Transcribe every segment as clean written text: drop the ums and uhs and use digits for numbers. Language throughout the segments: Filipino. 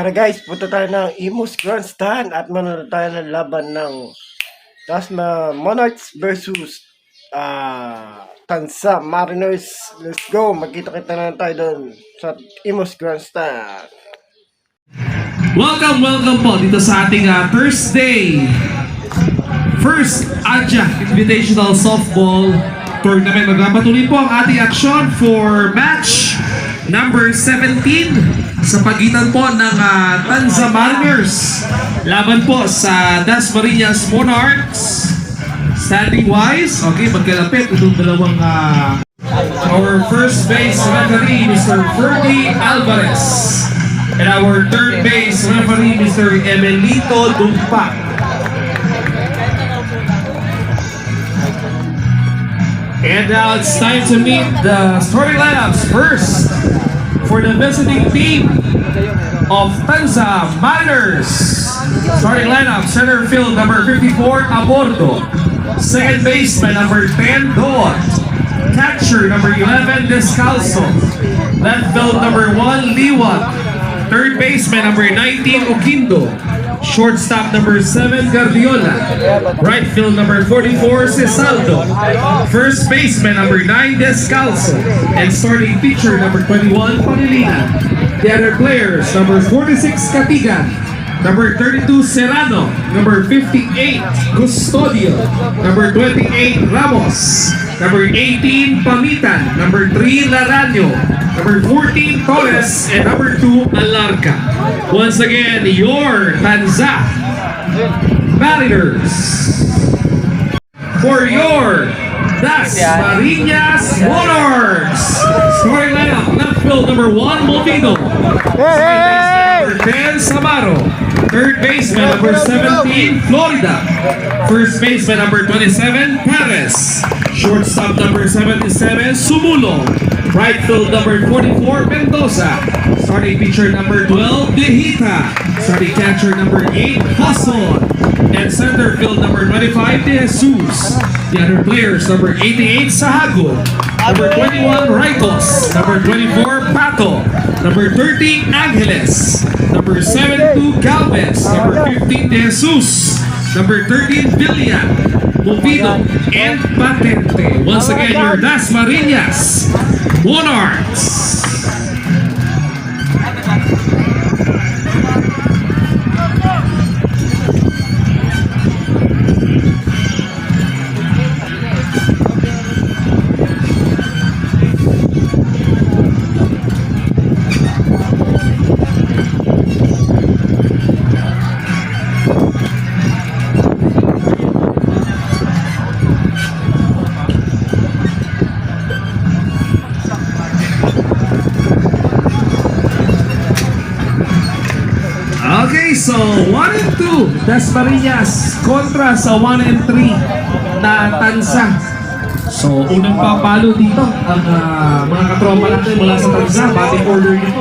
Tara guys, punta tayo ng Imus Grandstand at manonood tayo ng laban ng Dasma Monarchs versus Tansa Mariners. Let's go! Magkita-kita na tayo doon sa Imus Grandstand. Welcome po dito sa ating Thursday First AJA Invitational Softball Tournament. Magpapatuloy po ang ating aksyon for match number 17 sa pagitan po ng Tansa Mariners laban po sa Dasmariñas Monarchs. Standing wise, okay, magkalapit itong dalawang our first base referee, Mr. Ferdy Alvarez, and our third base referee, Mr. Emelito Dumpa. And now it's time to meet the starting lineups. First, for the visiting team of Tansa Mariners. Starting lineup, center field number 54, Abordo. Second baseman number 10, Doot. Catcher number 11, Descalzo. Left field number 1, Liwat. Third baseman number 19, Oquindo. Shortstop number 7, Guardiola. Right field number 44, Cesaldo. First baseman number 9, Descalzo. And starting pitcher number 21, Pangilinan. The other players, number 46, Katigan. Number 32, Serrano. Number 58, Custodio. Number 28, Ramos. Number 18, Pamitan. Number 3, Laranyo. Number 14, Torres. And number 2, Alarca. Once again, your Tansa Mariners. For your Dasmariñas Monarchs. Starting lineup, left field number 1, Movino. Number 10, Samaro. Third baseman number 17, Florida. First baseman number 27, Perez. Shortstop number 77, Sumulo. Right field number 44, Mendoza. Starting pitcher number 12, Dehita. Starting catcher number 8, Hasson. And center field number 25, De Jesus. The other players, number 88, Sahagod. Number 21, Raikos. Number 24, Pato. Number 30, Angeles. Number 72, Galvez. Number 15, De Jesus. Number 13, Villan, Movino, and Patente. Once again, your Dasmariñas Monarchs. Okay, so 1 and 2, Dasmariñas kontra sa 1 and 3 na Tansa. So, unang papalo dito ang mga katropa natin mula sa Tansa. Batting order dito.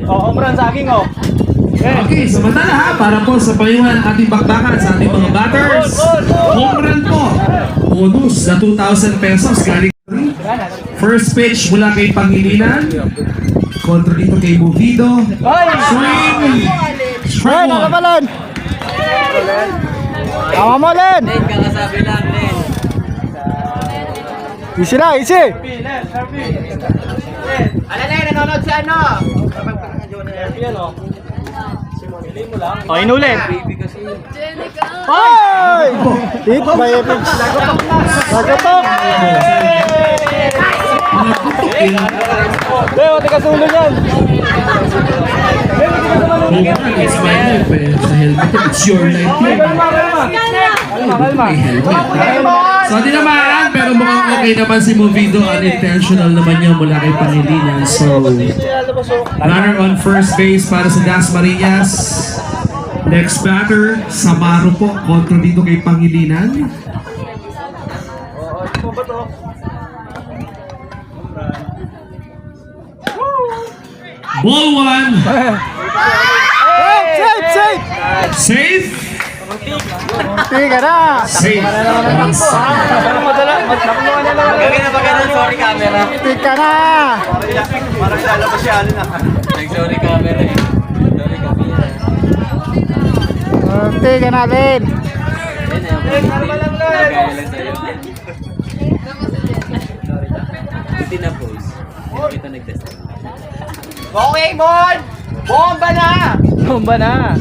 Omran saging oh. Okay, samantala ha, para po sa payuhan ng ating bakbakan sa ating mga batters. Home run po. Bonus na 2,000 pesos. Galing first pitch mula kay Pangilinan. Kontra dito kay Movido. Swing! Strike one. Nakabalon! Tama mo, Len! Kakasabi lang, Len. Easy na, easy! Ala na, nanonood si ano? O, inulit! Jenica! Hoy! Hit by FX. Nagatok! Leo, tika sulo yan! It's my life eh. Sa helmet, it's your life eh. Kalma! So di naman, pero mukhang okay naman si Movido. Unintentional naman niya mula kay Pangilinan. So, runner on first base para sa Dasmariñas. Next batter, Samaro po, kontra dito kay Pangilinan. Ball 1. Safe! Safe. Munti ka na! Safe. Madala, nakuha na lang. Gagawin na ba ganun? Sorry camera. Munti ka na! Sorry camera eh. Sorry camera. Munti ka na, Len. Gagaya lang sa'yo. Hindi na pose. Hindi kita nag-test. Okay, Mon! Bomba na! Bomba na!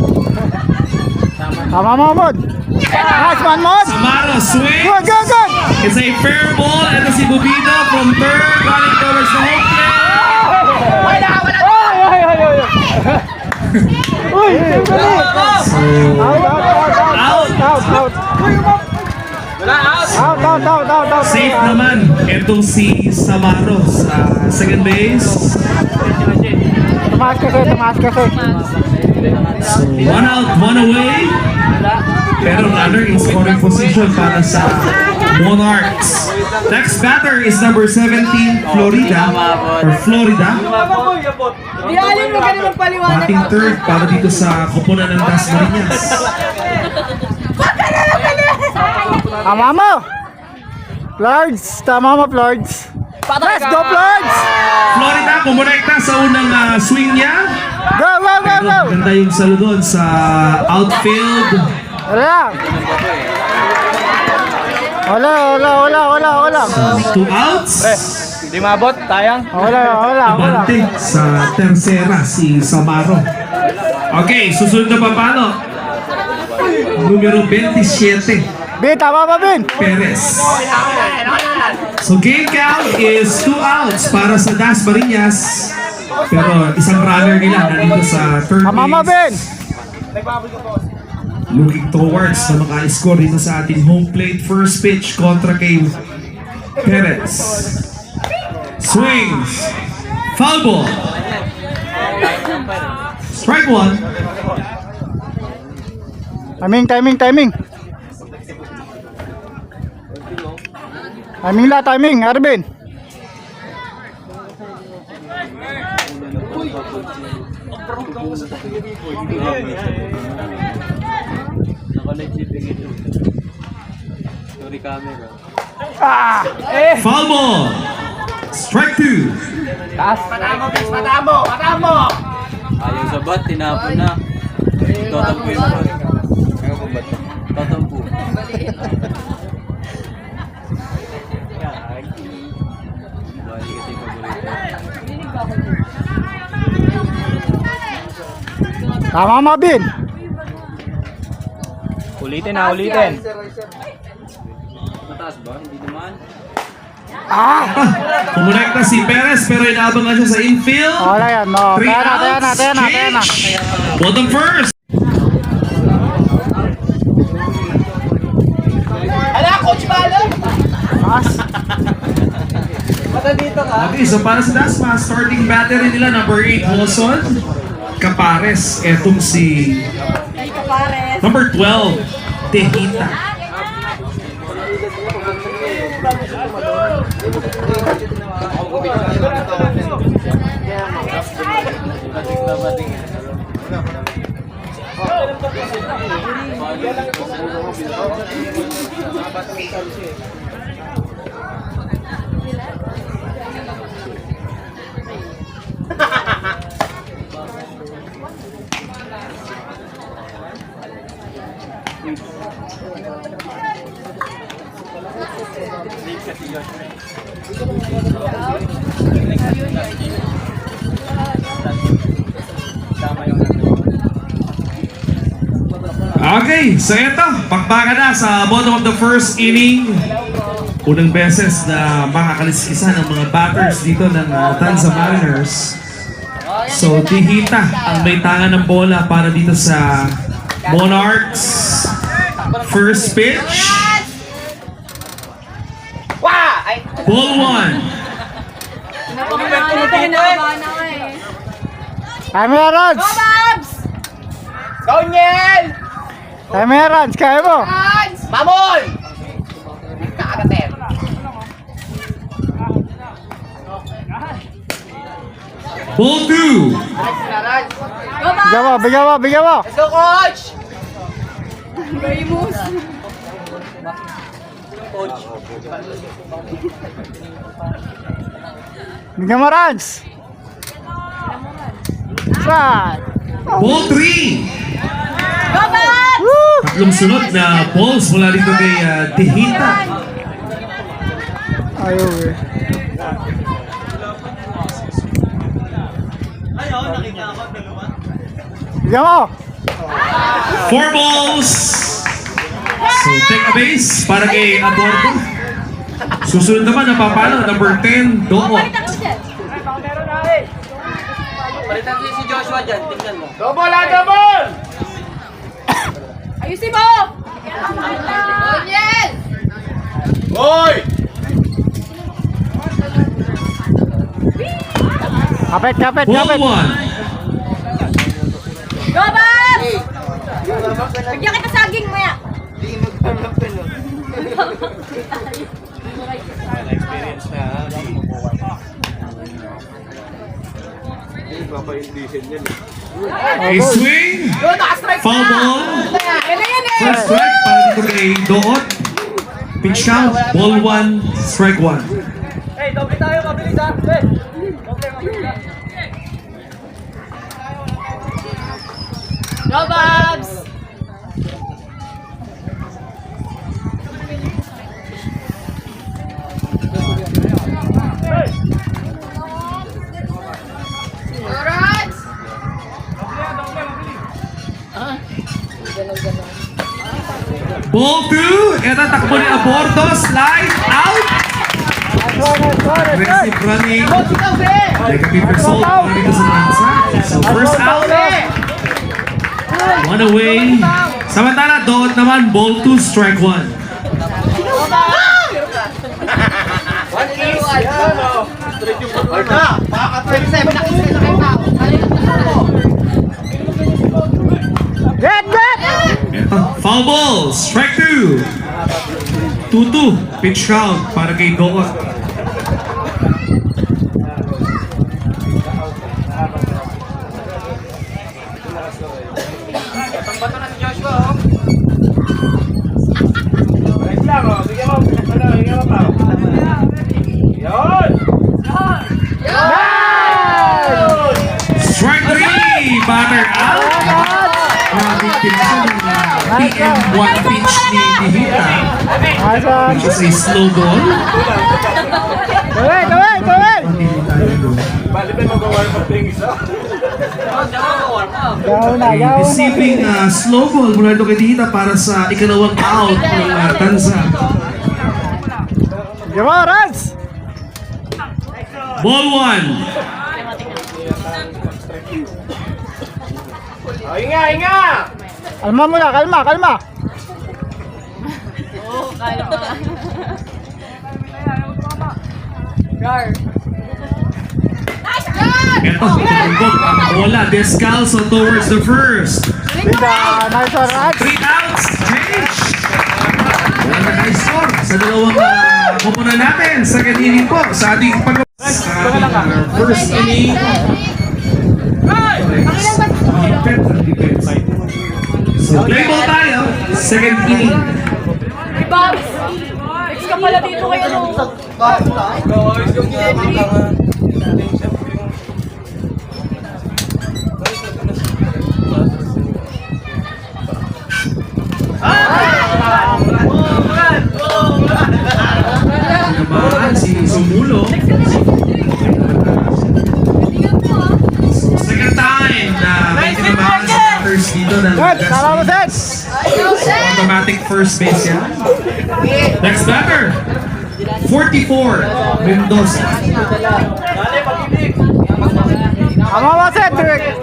Tama mo, Mod! Nice one, Mod! Samaro swing. Good, good, good! It's a fair ball. Ito si Bubida from third, running towards the home plate. Ay! Uy! Out! Out! Safe naman. Itong si Samaro sa second base. Tumaas kasi. So, 1 out, 1 away. Pero runner in scoring position para sa Monarchs. Next batter is number 17, Florida. Di alin mo ganun magpaliwanag. Batting third para dito sa koponan ng Dasmariñas. Tama mo! Flords! Tama mo, Flords! Let's go, Flords! Florida kumonekta sa unang swing niya. Go! Pero ganda yung salo doon sa outfield. Wala. 2 outs. Di mabot, tayang. Wala. Abante sa tercera si Samaro. Okay, susunod na papano. Numero 27. Bin, tama ba, Bin? Perez. So game count is 2 outs para sa Dasmariñas. Pero isang runner nila nandito sa third Tama mo, Bin! base. Looking towards na maka-score dito sa ating home plate. First pitch kontra kay Perez. Swings. Foul ball. Strike 1. Timing. Timing, Arvin. Naka-legit ito. Sorry camera. Foul ball. Strike 2. Ayaw sa bat, tinapon na. Totampo yung bat. Totampo. Bali kasi yung paborito. Tama mo, Bin! Ulitin. Mataas ba? Hindi naman. Kumonekta si Perez pero inaabangan siya sa infield. Wala yan, no. 3 outs. Tayo na. Change. Bottom first. Okay, so para sa Dasma, starting battery nila number 8, Wilson Capares. Etong si number 12, Tejita. Okay, so ito, pakbaka na sa bottom of the first inning. Unang beses na makakaliskisan ng mga batters dito ng Tanza Mariners. So, Tejita ang may tangan ng bola para dito sa Monarchs. First pitch. Ball 1. Emeralds! Emeralds, kaya mo! Mamon! Kakagatin. Ball 2. Bigyan mo. Let's go, coach! Bigyan mo, Rans. Shot. Ball 3. Go, Babs! Tatlong sunod na balls mula dito kay Tihita. Ayaw eh. Bigyan mo. 4 balls. So, take a base para kay Aborto. Susunod naman na papalo, number 10, Doot. Palitan ko dyan. Palitan si Joshua dyan, tingnan mo. Ayusin mo! Daniel! Kapit. Ball 1. Go, Babs! Bigyan kita saging maya. A swing. Foul ball. Yan na yan eh! First strike para dito kay Doot. Pitch count, ball 1, strike 1. Go, Babs! Alright! Ball 2. Ito takbo ni Aborto. Slide out. Aggressive running. Negative result para dito sa Tansa. So first out. One away. Samantala, Doot naman. Ball 2, strike 1. Get! Ito, foul ball. Strike 2. 2-2. Pitch count para kay Doot. Bato na si Joshua, oh. Strike 3. Batter out. Grabe pinsan ng PM1 pitch ni Tihita. Asan? Which is a slow ball. Gawin! Gaw na. Receiving slow ball mula ito kay Tihita para sa ikalawang out ng Tansa. Bigyan mo, Rans. Ball 1. Kalma muna, kalma. Ito, tumbok ang bola. Descalzo towards the first. Nice one, Rans. 3 outs. Change. Wala na high score sa dalawang kupunan natin sa kanini po sa ating first inning. So play ball tayo. Second inning. Hey, Babs! Next ka pala dito kayo nung... Nabahan si Sumulo. Second time na may tinabahan sa batters dito ng Tama mo, Seth. automatic first base yan. Next batter, 44, Mendoza. Tama mo, Seth. Direct.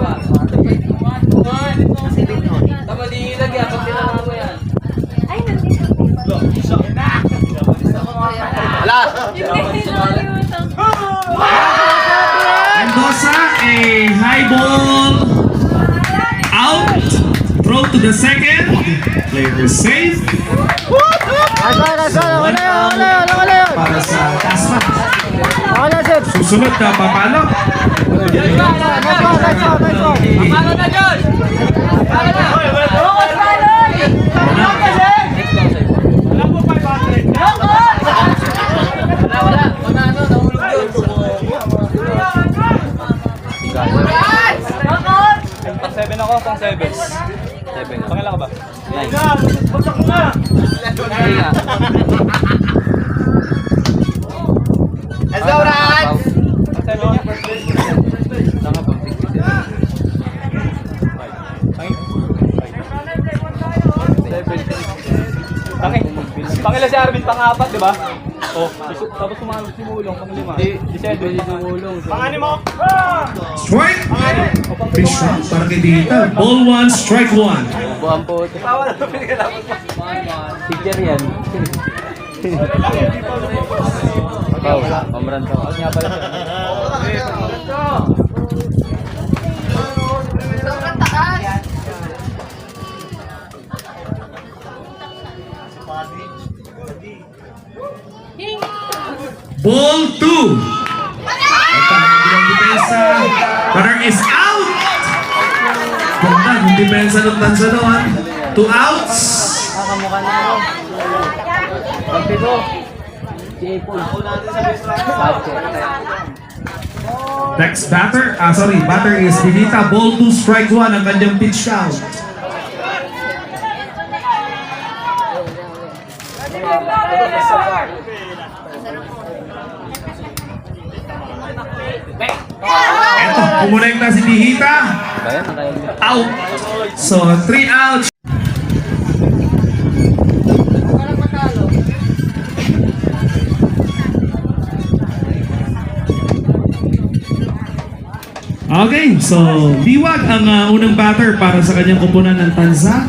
Tama di ilagyan, pag tinanong mo yan. Ay, nandito. Mendoza, a high ball, out, throw to the second, player is safe. Nice one. Wala yun. Para sa Tasman. Wala, Seth. Susunod na papalo. Paano na, Josh? Paano na? Rokos, Malon! Wala. Ano, nahulog yun. Rokos! Pang 7 ako, pang 7. 7. Pangala ka ba? 9. Let's go, Rans! Pang 7 niya, first place. Tama, pang 67. Pangila si Arvin, pang-4, di ba? Oh, tapos sumanod si Mulong, pang-5. Si Shelby, si Mulong. Pang-6 mo? Strike! Pitch shot para kay Dihita. Ball 1, strike 1. Buwan po. Tawa na ito, pinagalaman pa. Teacher yan. Ikaw, pamran ka. Ang nga pala siya. Sobrang taas! Ball 2. Ito ang bilang depensa. Runner is out. Ganda ng depensa ng Tansa doon. 2 outs. Kamukha na ako. Pagpito. Si Apple. Next batter, batter is Dihita. Ball 2, strike 1 ang kanyang pitch count. Eto, kumonekta si Dihita. Kaya nakaya. Out. So, 3 outs. Okay, so Liwag ang unang batter para sa kanyang kupunan ng Tanza.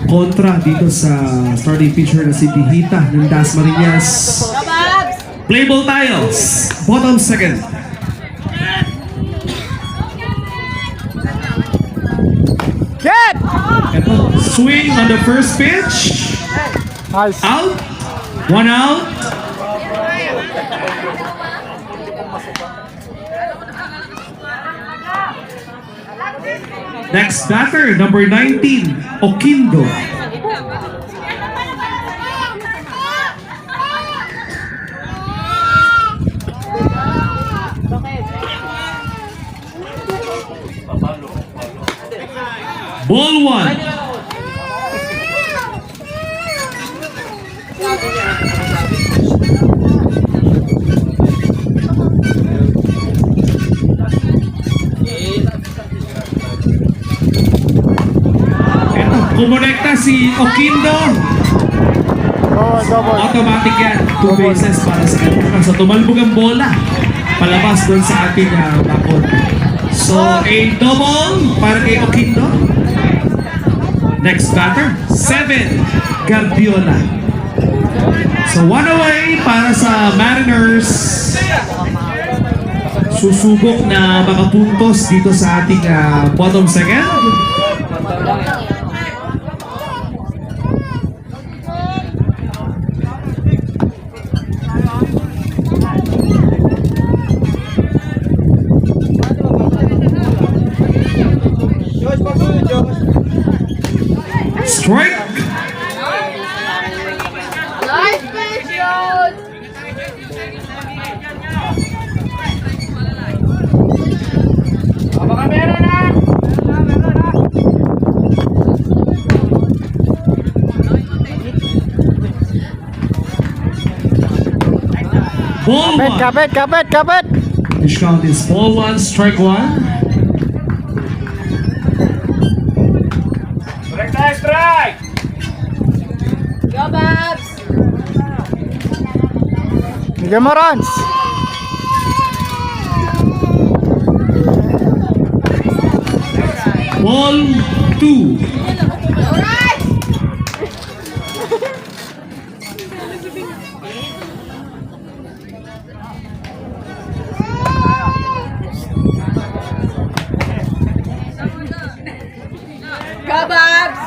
Kontra dito sa starting pitcher na si Dihita ng Dasmariñas. Play ball tiles. Bottom second. Get! Ito, swing on the first pitch. Nice. Out. 1 out. Next batter, number 19, Oquindo. Ball 1. Ito, kumonekta si Oquindo. Double. Automatic yan. 2 bases para sa kanya. So tumalbog ang bola. Palabas doon sa ating bakod. So a double para kay Oquindo. Next batter, 7, Guardiola. So 1 away para sa Mariners. Susubok na makapuntos dito sa ating bottom second. Strike. Nice pitch, Josh! Baka meron na! Ball 1. Kapit! Pitch count is ball 1, strike 1. Strike! Go, Babs! Bigyan mo, Rans. Ball 2. Alright! Go, Babs!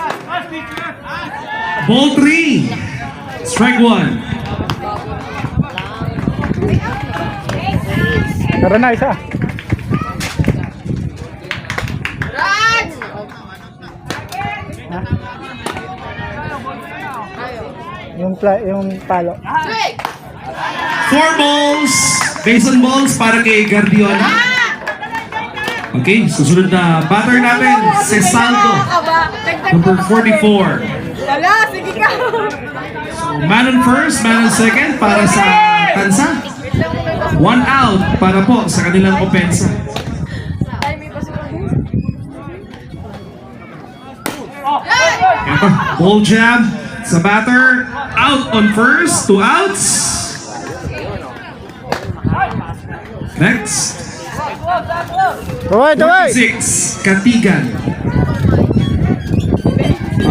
Ball 3. Strike 1. Meron na isa. Yung palo. 4 balls, base on balls para kay Guardiola. Okay, susunod na batter natin, si Saldo, number 44. Wala, sige ka. Man on first, man on second para sa Tansa. 1 out para po sa kanilang opensa. Ay, may pasukan. Ito, ball jab sa batter. Out on first, 2 outs. Next, Tuloy! 6, Katigan.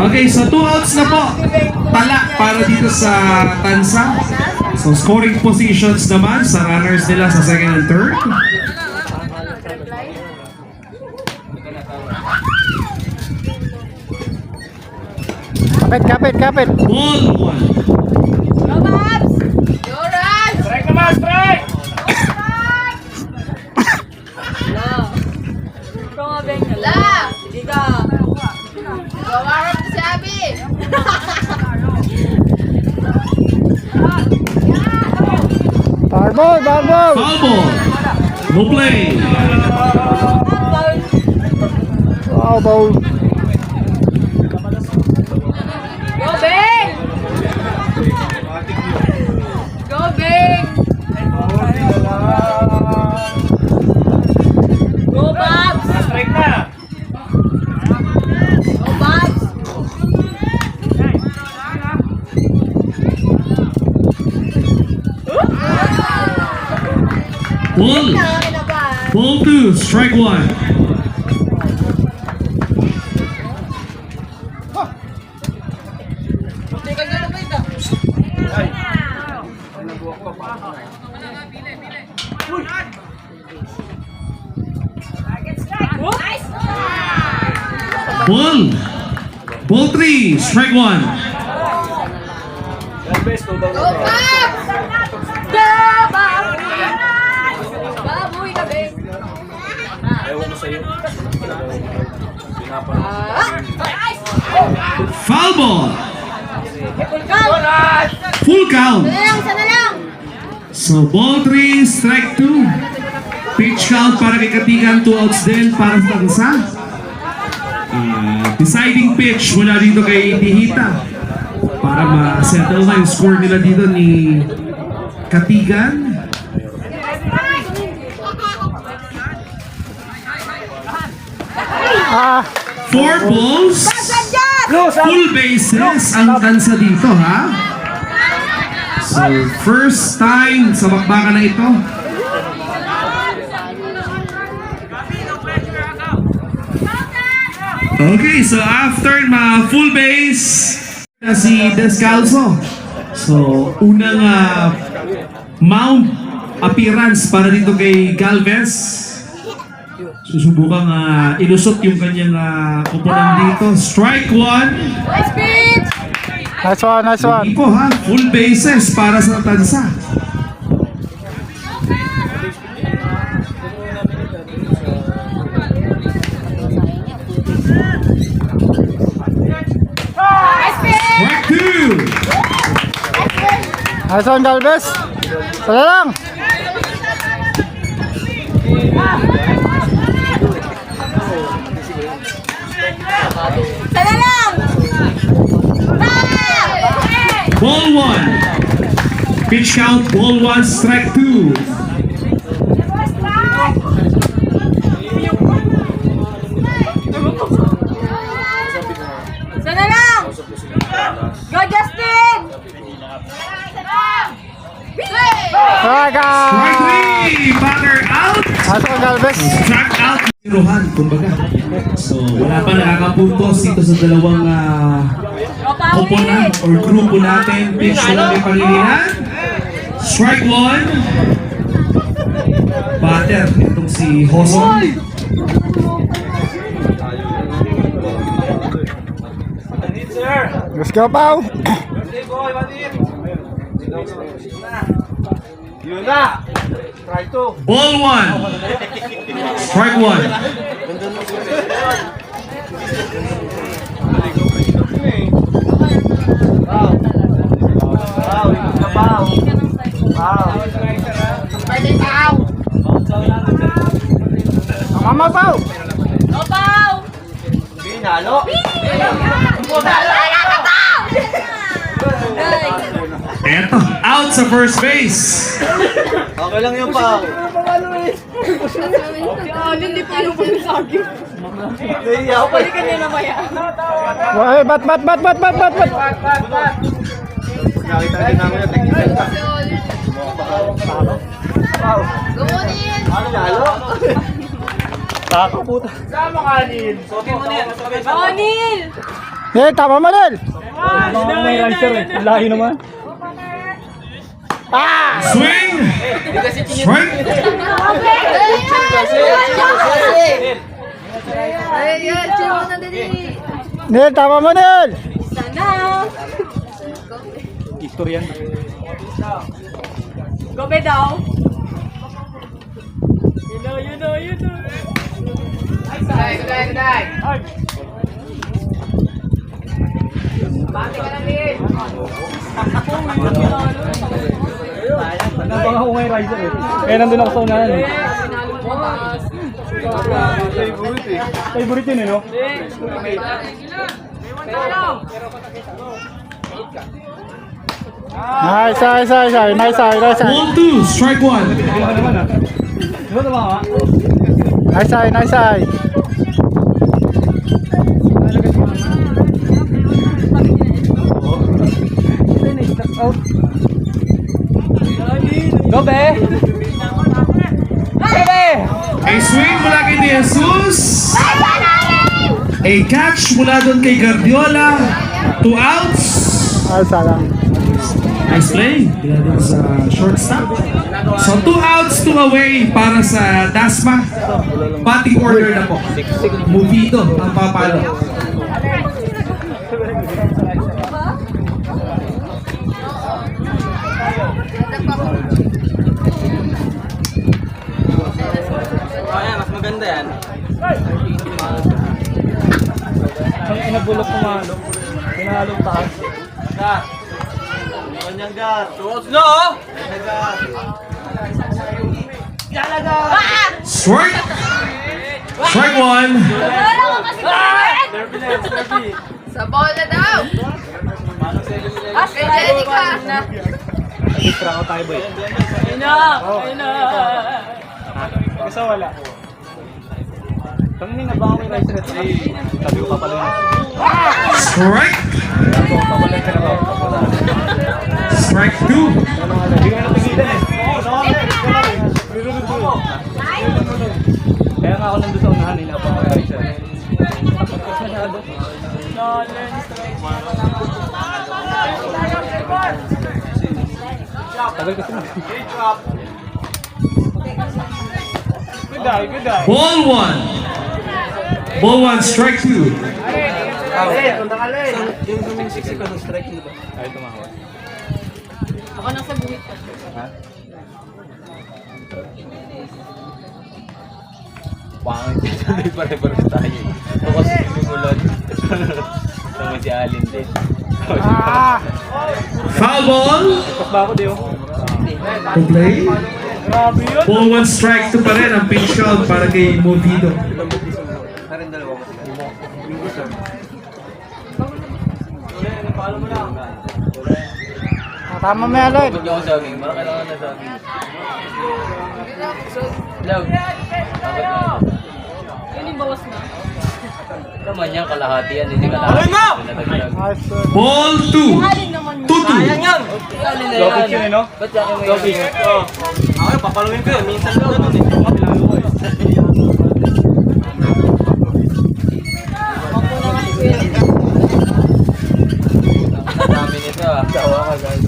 Okay, so 2 outs na po. Tala para dito sa Tansa. So scoring positions naman sa runners nila sa second and third. Kapit! Ball 1. Go, Babs! Go, Raj! Strike naman, strike! Ikaw nga, Beng. Wala! Hindi ka. Gawarap si Abby! Barbol! Foul ball. No play. Wow, ball. Go, Beng! Go, Beng! Go, Babs! Strike na! Go, Babs! Ball 2, strike 1. Ball 3, strike 1. Go, Babs! Go, Babs! Baboy ka, Beng! Ewan ko sa'yo. Foul ball. Full count! Full count. Sana lang! So ball 3, strike 2. Pitch count para kay Katigan, 2 outs din para sa Tansa. Deciding pitch mula dito kay Tihita para ma-settle na yung score nila dito ni Katigan. Ah, 4 balls, full bases ang Tansa dito, ha? So first time sa bakbakan na ito. Okay, so after full base na si Descalzo. So, unang mound appearance para dito kay Galvez. Susubukang ilusot yung kanyang kupunan dito. Strike 1. Nice pitch! nice one. Iko ha, full bases para sa Tansa. Strike 2. Nice one, Galvez. Tala lang. Sana lang! Ball 1. Pitch count, ball 1, strike 2. Sana lang! Go, Justin! Raga! Strike 3. Batter out. Nice one, Galvez. Struck out. Tiruhan, kumbaga. So, wala pa nakakapuntos dito sa dalawang koponan or grupo natin. Pitch na may Pangilinan. Strike 1. Batter, itong si Hoson. Let's go, Pao. Yun na! Try to! Ball 1. Strike 1. Eto, out sa first base. Okay lang yun pa. Hindi pa yung pagkakagin. Naiiyak ako. Balikan niya na maya. Ay, bat. Nakita din namin yung technical. Gumunin! Ano lalo? Tako puta. Onil! Eh, tama mo din. May riser eh. Lahi naman. Swing! Strike! Ayan, chill na dali. Nil, tama mo din. Sana. Historian. Gobe daw. Nabang ako ngayon riser eh. Kaya nandun ako sa unahan eh. Favorite yun eh, no? Nice. Ball 2, strike 1. Hindi ka naman ah. Di ba tama ka? Nice. Gobe! Gobe! A swing mula kay De Jesus. A catch mula doon kay Guardiola. 2 outs. Ay, salang. Nice play. Bila doon sa shortstop. So 2 outs, 2 away para sa Dasma. Batting order na po. Movido ang papalo. Mas maganda yan. Ang inabulok kumalo. Pinalong taas. Kanyang gar. Tuos no! Strike! Strike 1. Sa bola daw. Kay Jenica. Extra ko tayo boy. Kasi wala. Kami na ba ako may riser ito? Sabi ko papalo na. Strike! Strike 2. Hindi ka na tigilan eh. Kaya nga ako nandun sa unahan eh. Napaka may riser. Masyado. Tagal kasi na. Good eye. Ball 1. Ball 1, strike 2. Yung zooming 6 ko ng strike nito ba? Ay, tumawag. Ako nasa buhit ka. Pangit dito. Hindi pare-pare tayo. Bukas sumulod. Tama si Alin din. Foul ball. Pas ba ako, Dio? To play. Grabe yun. Ball 1, strike 2 pa rin ang pitch count para kay Movido. Narin dalawa ko sila. Paano mo lang? Tama mo yan, Lloyd. Huwag niyo ako jogging. Parang kailangan na jogging. Log. Yun yung bawas na. Naman yan, kalahati yan. Hindi kalahati. Alin mo! Nice. Ball 2. Alin naman mo. 2-2. yan! Jogging yun eh, no? Ba't yakin mo jogging? Oo. Ako, papaluin ko yun. Minsan lang ganun eh. Pinalo ko eh. Dami nito ah. Dawa ka guys.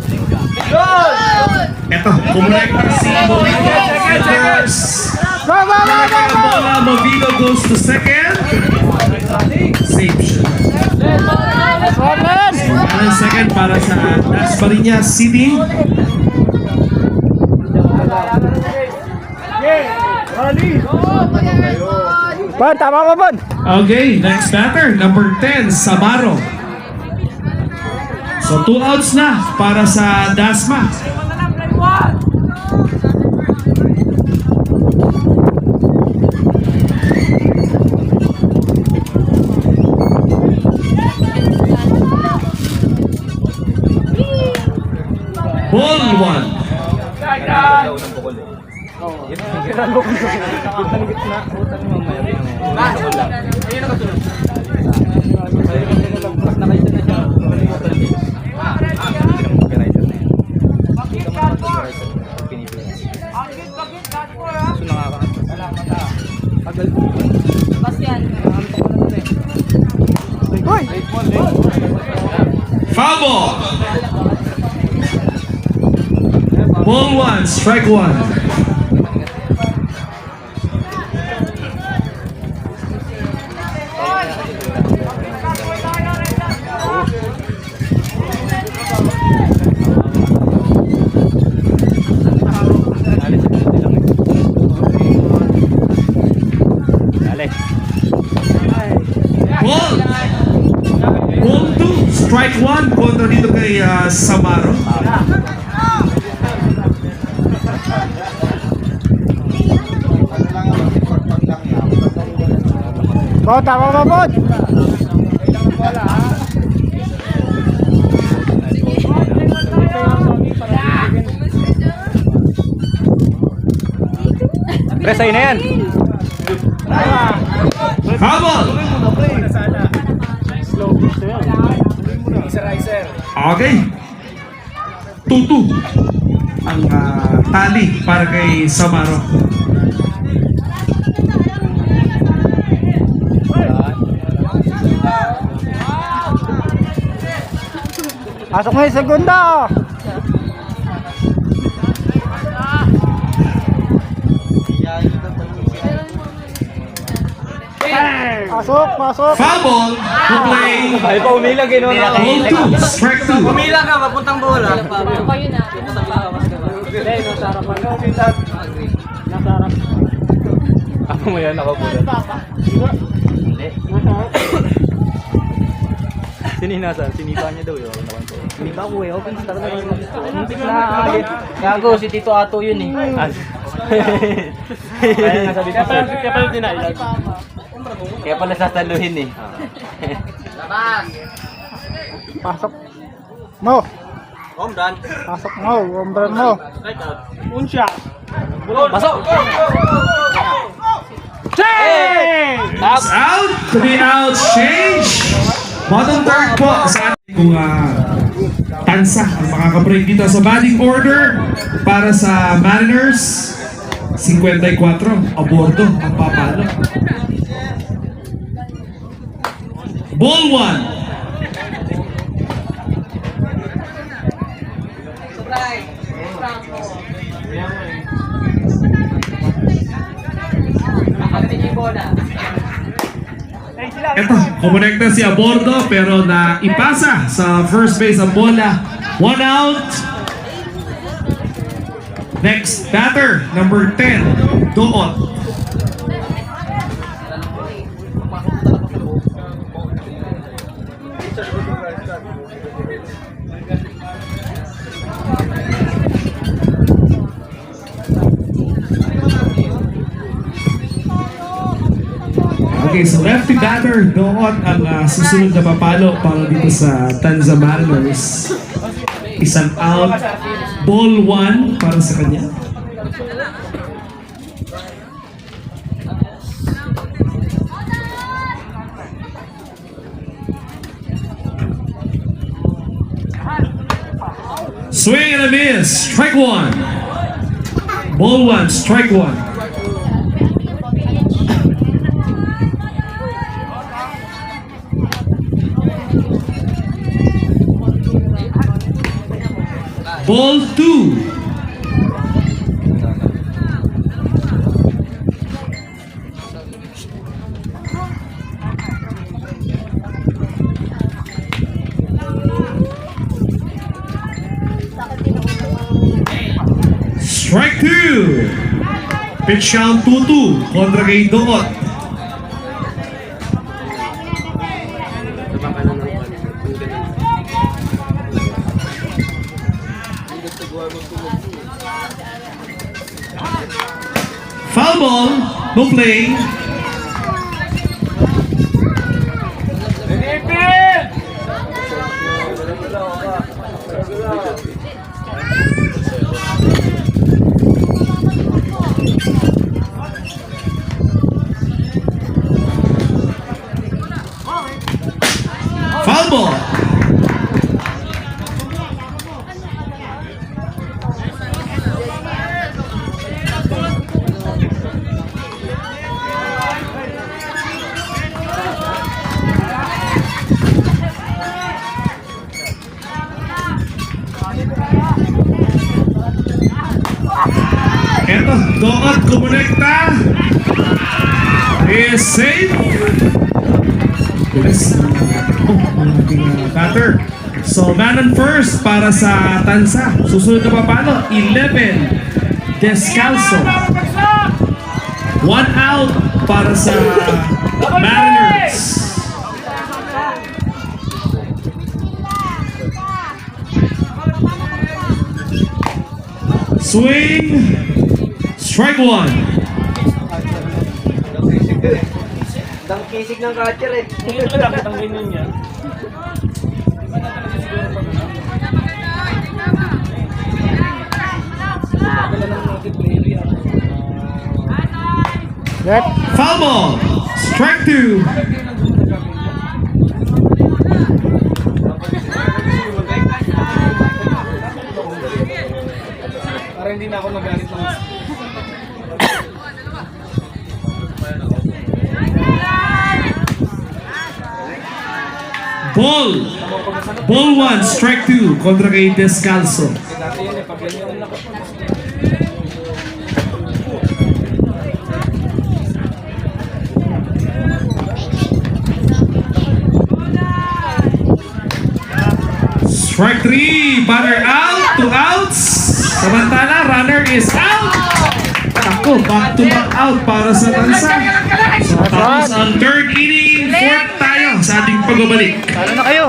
Eto, kumulekta si Movido. Go! Bola, Movido goes to second. Safe shot. Ang second para sa Dasmariñas City. Bon, tama mo, Bon. Okay, next batter, number 10, Samaro. So 2 outs na para sa Dasma. Ball 1. Foul ball. Ball 1, strike 1. Ball 2, strike 1 kontra dito kay Samaro. Bon, tama ba, Bon? Pre, sa'yo na yan. Foul ball. Okay. 2-2 ang tali para kay Samaro. Pasok na yung segunda. Pasok, pasok. Foul ball to play. Ay pa umilag eh, no? Ball 2, strike 2. Umilag ka, papuntang bola. Ako yun ah. Ako mo yan, nakapulat. Sininasan, sinipa niya daw yun. Sinipa ko eh, open star na rin. Gago, si Tito Ato yun eh. Kaya pala dinailag. Kaya pala sasaluhin eh. Pasok. Mo. Home run. Pasok mo. Home mo. Right out. Unsya. Pasok! It's out to be out change. Bottom third po sa ating kung tansa ang makaka-break dito sa batting order para sa Mariners. 54 abordo ang papalo. Ball 1. Eto, kumonekta si Abordo pero na ipasa sa first base ang bola. 1 out. Next batter, number 10, Doon. Okay, so lefty batter, Doon ang susunod na papalo para dito sa Tanza Mariners. Isang out, ball 1 para sa kanya. Swing and a miss, strike 1. Ball 1, strike 1. Ball 2. Strike 2. Pitch count 2-2 kontra kay Doon. Foul ball, no play. Doot kumonekta. Is safe. Bilis. Oh, ang ating batter. So, man on first para sa Tansa. Susunod na papalo, 11. Descalzo. 1 out para sa Mariners. Swing. Strike 1. Dang kisig ng catcher eh. Dapat ang ganyan niya. Get. Foul ball. Strike 2. Para hindi na ako magalit ng Ball. Ball 1. Strike 2. Kontra kay Descalzo. dati yan eh. Pag ganyan ang lakas. Strike 3. Batter out. 2 outs. Samantala, runner is out. Ako, back to back out para sa Tansa. So, tapos ang third inning, fourth tayo sa ating pagbabalik. Talo na kayo.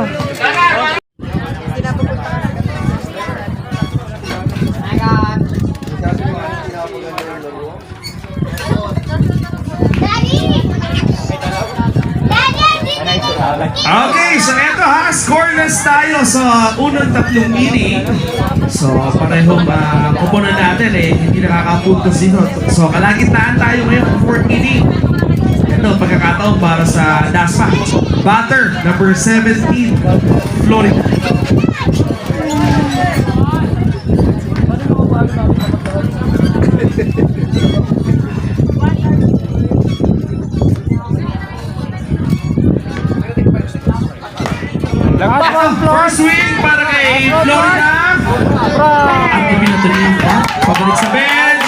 Okay, so eto ha, scoreless tayo sa unang 3 inning. So parehong kupunan natin eh, hindi nakakapuntos dito. So kalagitnaan tayo ngayon ng 4th inning. Ito, pagkakataon para sa Dasma. Batter, number 17, Florida. Ito, first swing para kay Florida. At ipinatuloy pa. Pabalik sa bench.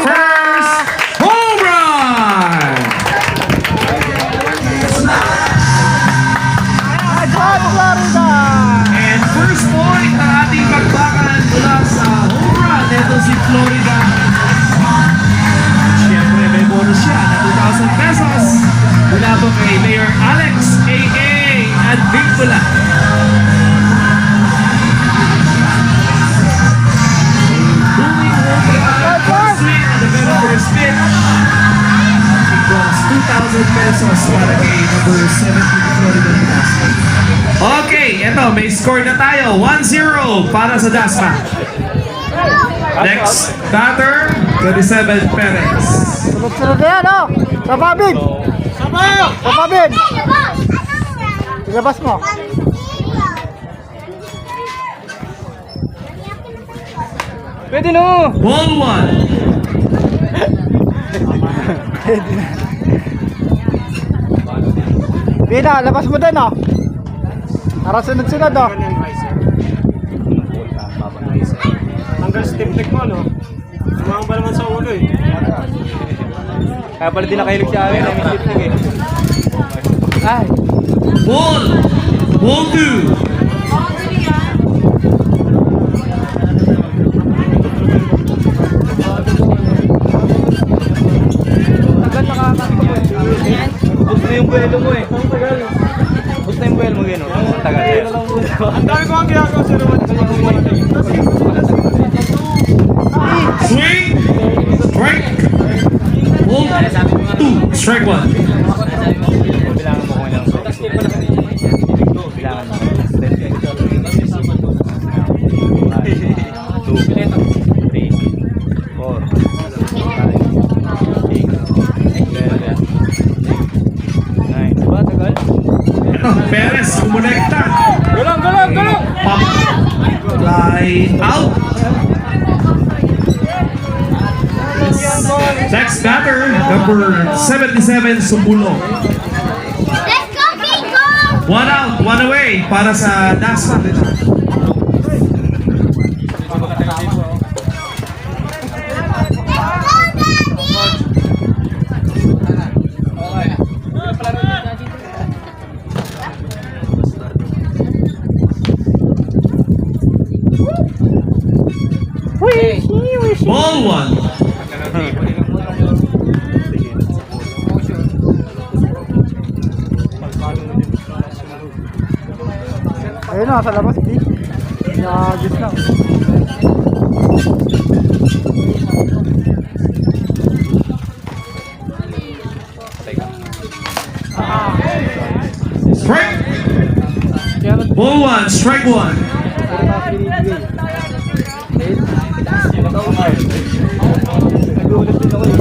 First home run! And first point ng ating bakbakan mula sa home run. Ito si Florida. Siyempre may bonus siya na 2,000 pesos. Mula po kay Mayor Alex A.A. at Bigpula. First swing at the very first pitch. Equals 2,000 pesos para kay number 17 Florida Dasma. Okay, eto, may score na tayo. 1-0 para sa Dasma. Next batter, 27 Perez. Sunod-sunod na yan, oh. Sababin. Sababin. Ilabas mo. Pwede no! Ball 1. Bina, labas mo din, oh. Para sunod-sunod, oh. Hanggang steam neck mo, no? Sumama ba naman sa ulo eh? Kaya pala din nakahilig siya amin, may steam neck eh. Ay! Ball 2. Tagal nakakakita mo eh. Boost na yung buwelo mo eh. Ang tagal. Boost na yung buwelo mo gano'n. Ang tagal. Ang dami ko ang ginagawa sa naman. Swing. Strike. Ball 2. Strike 1. Bilangan mo kung ilang. Bilangan mo. 2, 3, 4, 5, 6, 7, 8, 9. Diba, tagal? Ito, Perez, kumonekta. Gulong! Pop. Fly out. Next batter, number 77, Sumulong. Let's go, Bingo! 1 out, 1 away para sa Dasma. Let's go! Ball 1. Ayun na, sa labas, di. Nagis na. Strike. Ball 1, strike 1. Nagulat din ako eh.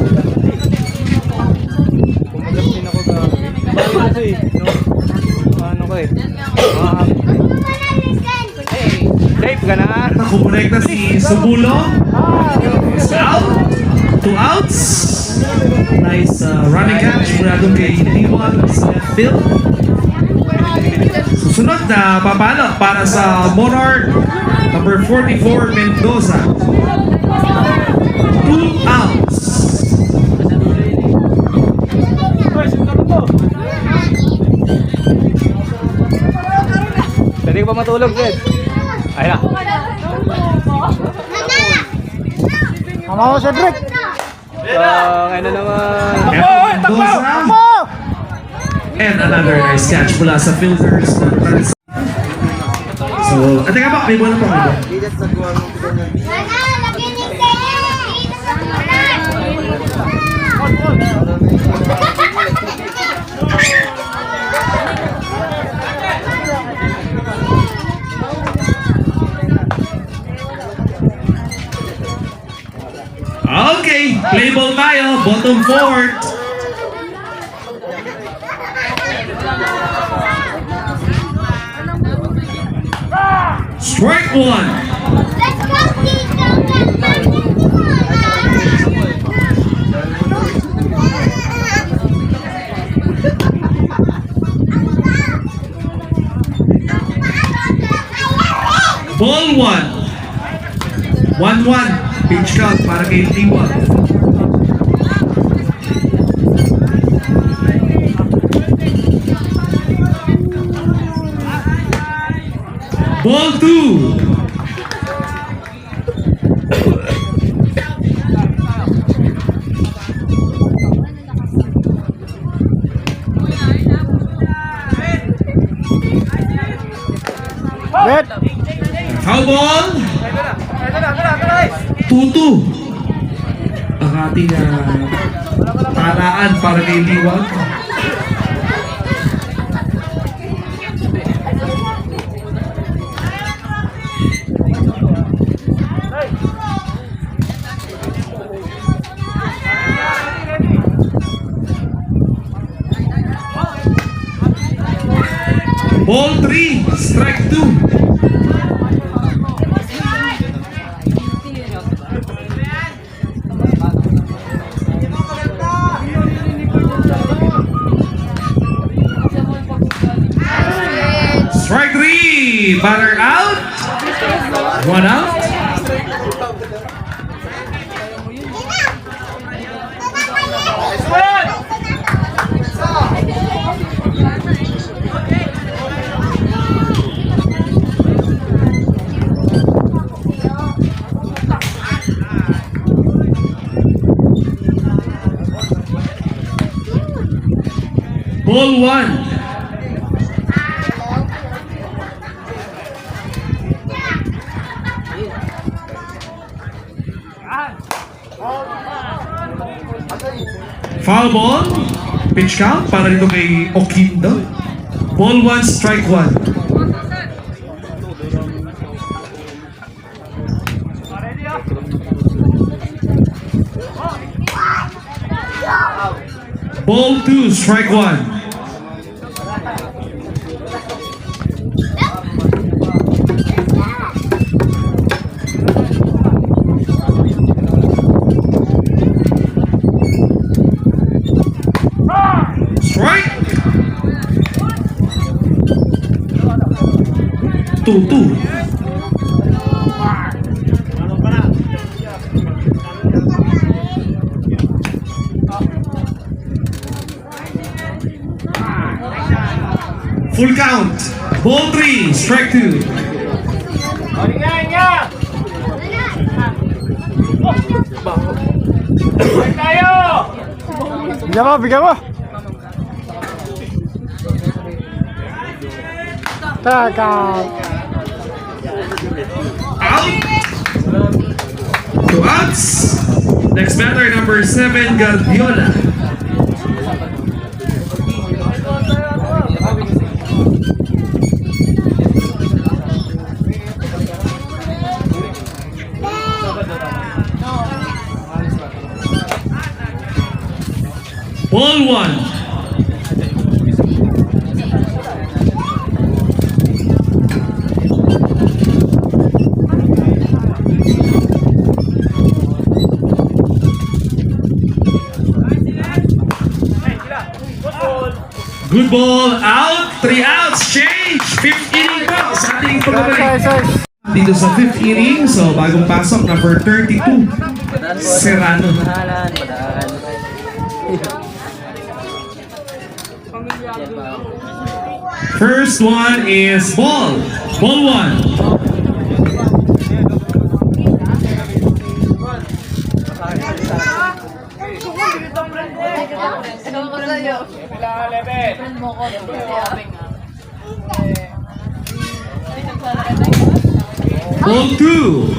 Kumulat din ako ga. Bakit ako eh, no? Ano ko eh. Safe ka na. Nakumonekta si Subulo. Is out. 2 outs. Nice running catch mula doon kay T1 sa left field. Susunod na papalo para sa Monarch number 44 Mendoza. 2 outs. Pwede ka pa matulog, Fred? Ay na. Tama mo, Cedric. Ano naman. Mendoza. And another nice catch mula sa fielders. So, teka ba, may bola pa ako. Okay, play ball tayo, bottom fourth. Strike 1. Let's go, Tito! Ball 1. 1-1. Pitch count para kay T1. Ball 2. Bet. Foul ball. 2-2. Ang ating talaan para kay T1. Ball 3, strike 2. Strike 3, batter out. 1 out. Ball 1. Foul ball. Pitch count para dito kay Oquindo. Ball 1, strike 1. Ball 2, strike 1. Strike! 2-2. Full count. Ball 3, strike 2. Bigyan mo, bigyan mo. Teka. Out. 2 outs. Next batter, number 7, Guardiola. Ball 1. Good ball, out, 3 outs, change, 5th inning po sa ating pagbabalik. Size. Dito sa 5th inning, so bagong pasok, number 32, Serrano. First one is ball 1. Ito ko sa'yo. Friend mo ko. Ball 2.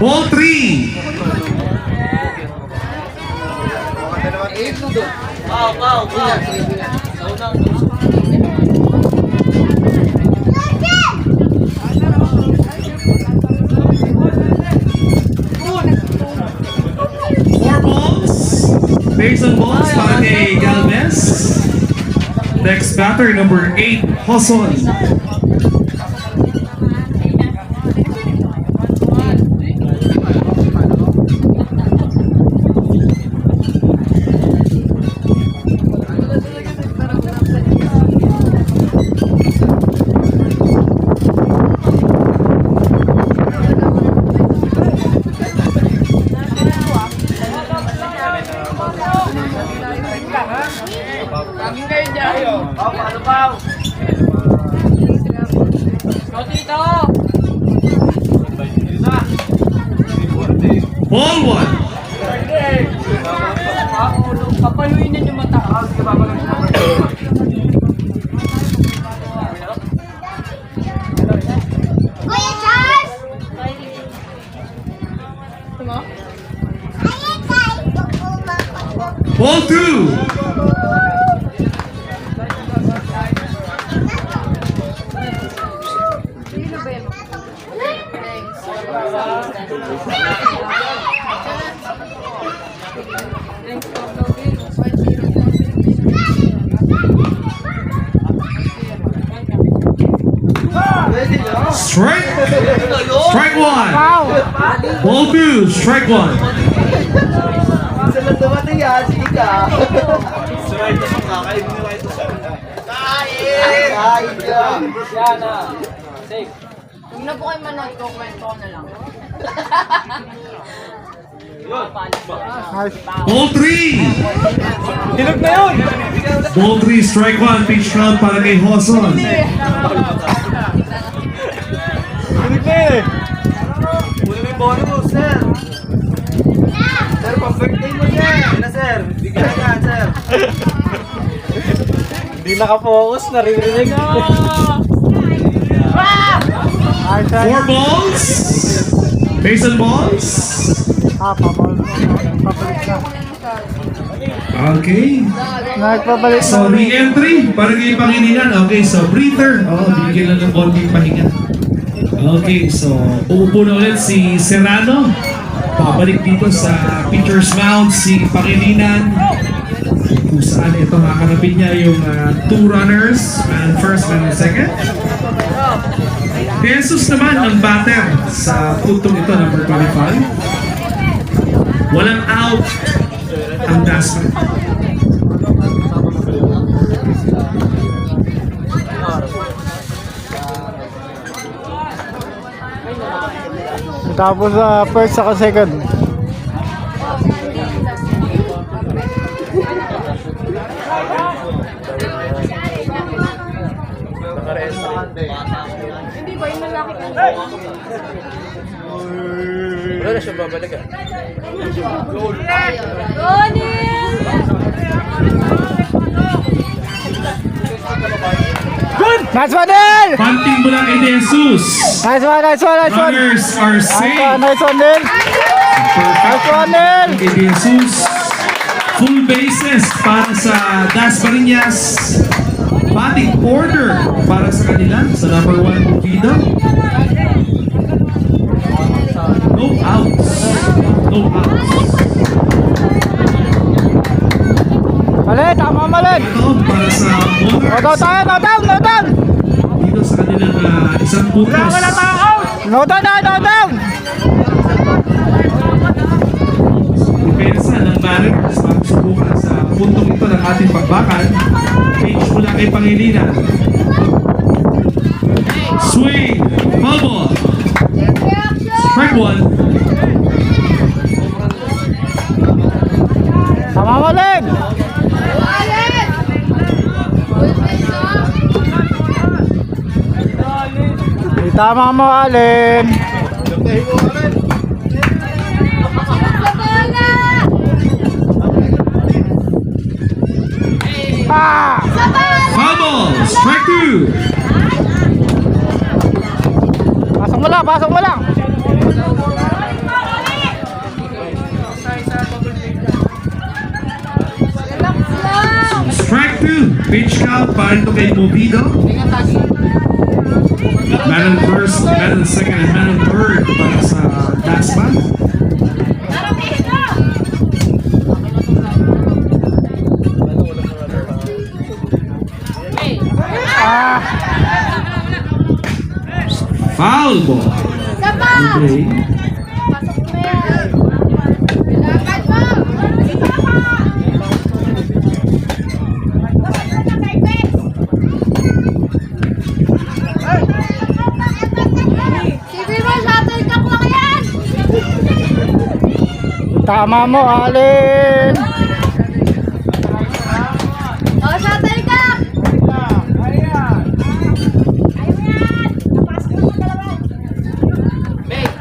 Ball 3. Four balls. Base on balls para kay Galvez. Next batter, number 8, Hoson. Kaming kayo dyan. O, tito! Ball 1. Papaluin niyo yung mata. Kuya Charles! Tama? Ball 2. Strike. Strike 1. Ball 2. Strike 1. Huwag na po kayo manood ko, kwento ko na lang. Nice. Ball 3. Hinog na yun! Ball 3. Strike 1. Pitch count para kay Hoson. Hinog na yun eh! Muna may bonus, sir! Sir, pang-birthday mo sir! Yan na sir! Bigyan na yan, sir! Hindi nakafocus, naririnig. Nice. 4 balls. Base on balls. Pabalik na. Okay. Nagpabalik So, na. re-entry para kay Pangilinan. Okay, so breather. Bigyan lang ng konting pahinga. Okay, so uupo na ulit si Serrano. Babalik dito sa pitcher's mound si Pangilinan. Kung saan ito makakanapin niya yung 2 runners, man first, man second. Jesus naman ang batter sa tutong ito, number 25. Walang out ang batsman. Tapos first saka second. Hindi ba yung malaki ka? Wala na siya babalik ah. Ronil! Nice one, Del! Punting mula kay De Jesus. Nice one, nice one, nice one! Runners are safe. Nice one, Del! Nice one, Del! Kay De Jesus. Full bases para sa Dasmariñas. Batting order para sa kanila sa number 1 Movido. No outs. No outs. Mali, tama mali! Ito para sa No Monarchs. down tayo, no down, no down! Dito sa kanilang isang butos. No down na, no down! Depensa ng Mariners para subukan sa puntong ito ng ating pagbakan. Pitch mula kay Pangilinan. Swing. Foul ball. Strike 1. Tama mali! Wallet! Full face off! Tama mo, Alin! Sa bola! Ah! Sa bola! Foul ball. Strike 2. Pasok mo lang, pasok mo lang! Relax lang! Strike 2. Pitch count para ito kay Movido. Man on first, man on second, and man on third para sa Dasma. Ah! Foul ball. Sa pa! Okay. Pasok mo yan! Kailangan mo! Sige mo, shuttlecock lang yan! Tama mo, Alin! O, shuttlecock!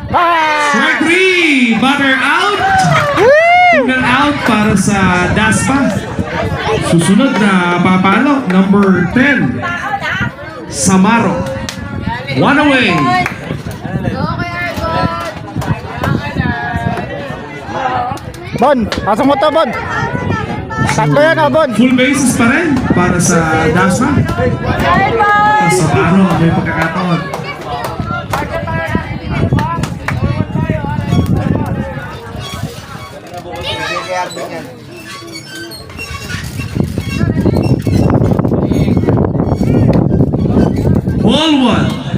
Ah! Strike 3. Batter out. Single out para sa Dasma. Susunod na papalo, number 10. Samaro. One away. Go kay Argon! Bon, pasok mo to, Bon! Tatlo yan, Bon! Full bases pa rin para sa Dasma. Argon! Samaro may pagkakataon. Ball 1.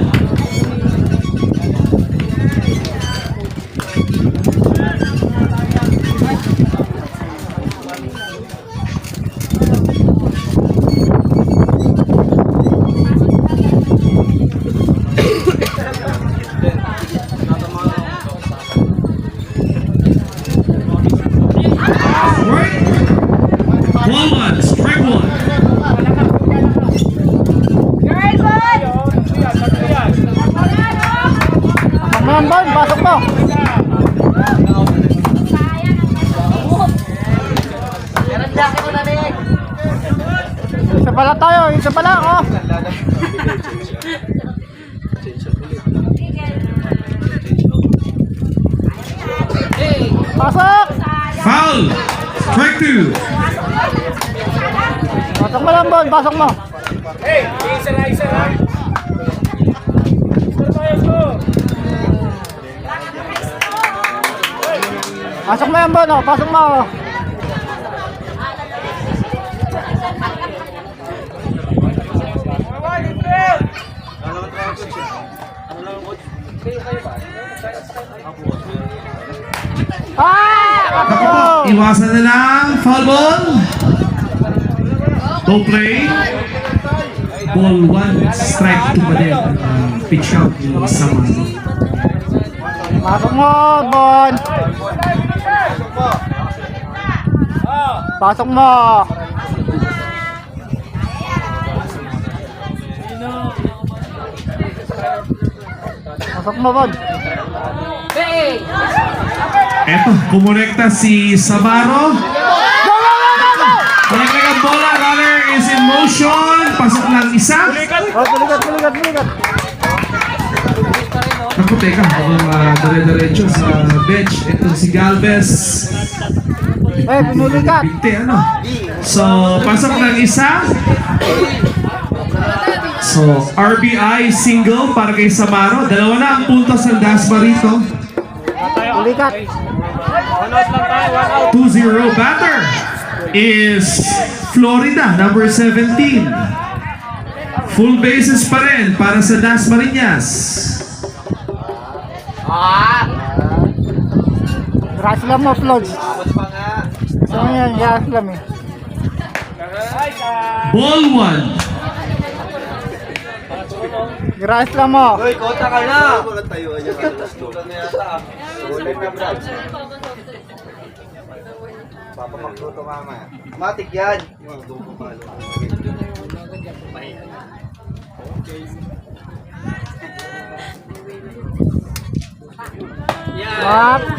Ball 1. Strike 1. Pasok mo yan, Bon! Pasok mo! Isa pala tayo, isa pala, oh! Pasok! Foul. Strike 2. Pasok mo lang, Bon! Pasok mo! Pasok mo yan, Bon! Oh. Pasok mo! Oh. Ah! Ako po, iwasan na lang. Foul ball. No play. Ball 1. Strike 2 pa din. Pitch out ni Samaro. Pasok mo, Bon. Pasok mo. Pasok mo, Bon. Eto, kumonekta si Sabaro. Kumonekta ang bola, runner is in motion. Pasok lang isa. Oh, tuligat. Naku, teka, mukhang dire-diretso sa bench. Ito si Galvez. Pinuligat. Binte, ano? So, pasok lang isa. So, RBI single para kay Samaro. Dalawa na ang puntos ng Dasma rito. Tuligat. 2-0. Batter is Florida, number 17. Full bases pa rin para sa Dasmariñas. Grass lang mo, Floyd. Saan yan? Grass lang eh. Ball 1. Grass lang mo. Hoy, kota ka na! Papamakluto ka ma. Matik yan!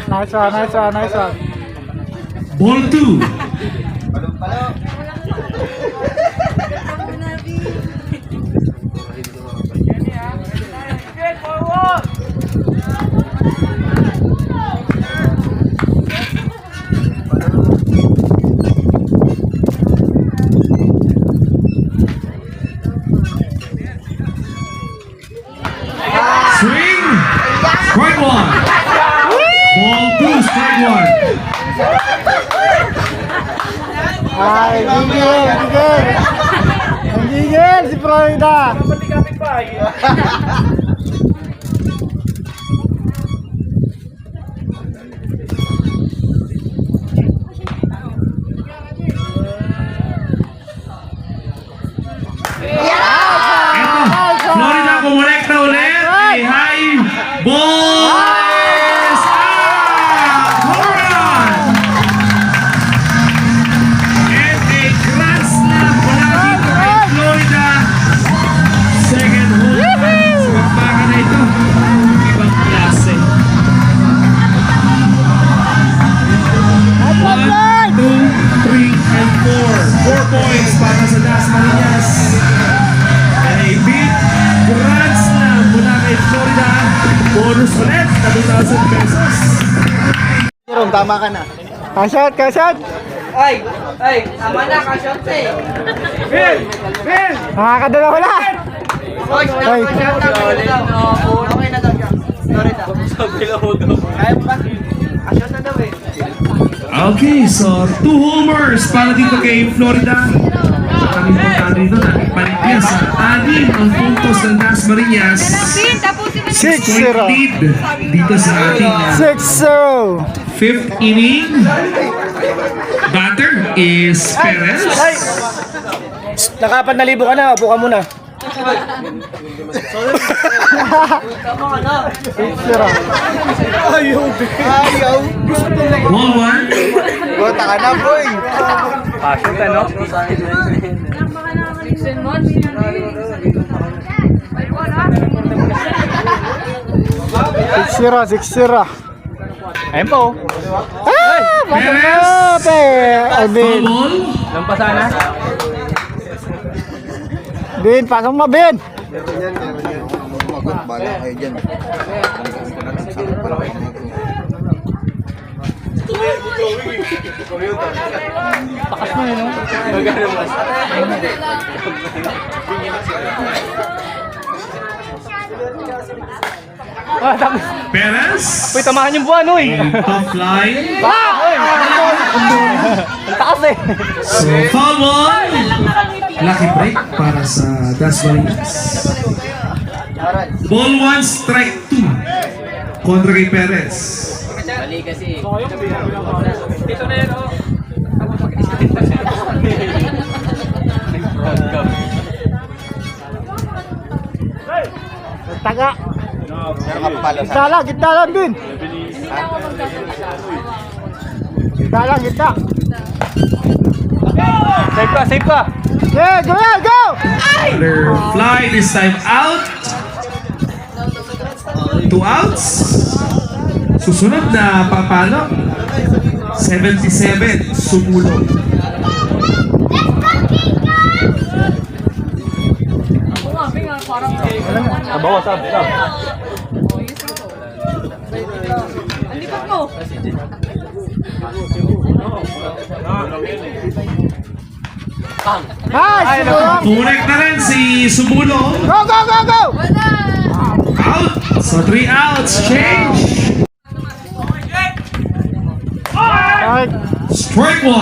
Nice one. Ball 2. Swing! Strike 1. Ball 2, strike 1. Ay, gigil si Florida. Eto, Florida kumolekta ulit. High ball is out! Home run! And a grand slam mula dito kay Florida. Second home run. Sa bakbakan na ito. Ibang klase. 1, 2, 3, and 4. 4 points para sa Dasmariñas. And a big grand slam mula kay Florida. Bonus ulit na 2,000 pesos. Jerome, tama ka na. Ka-shot. Ay, tama na, ka-shot eh. Nakakadalawa na. Oy, Ay. ka-shot na. Okay na daw siya. Sorry ta. Kaya mo ba? Ka-shot na daw eh. Okay, so 2 homers para dito kay Florida. Ang importante dito na ipaligya sa 6 ang puntos ng Dasmariñas. 6-0. Lead dito sa ating 6-0. 5th inning. Batter is Perez. Naka 4,000 ka na, upo ka muna. 6-0. Ayaw! Ball 1. Kota ka na, boy! Pasok ano? 6-0. Ayun po. Perez. Bin. Foul ball. Lampasan na. Bin, pasok mo, Bin. Bala kayo dyan. Perez. Uy, tamahan yung buwan, uy. Top line. Ang taas eh. So, foul ball. Lucky break para sa Dasmariñas. Ball 1, strike 2. Kontra kay Perez. Dito na yun, oh. Taga. Nakapalo sa... Gitna lang, Bin. Gitna lang, gitna. Save ka! Yeah, go, yeah, go! Another fly, this time out. 2 outs. Susunod na papalo. 77, sumulong. Bawa, sab. Nice! Sumulong. Correct na rin si Sumulong. Go, go, go, go! Out. So 3 outs. Change. Alright. Strike 1.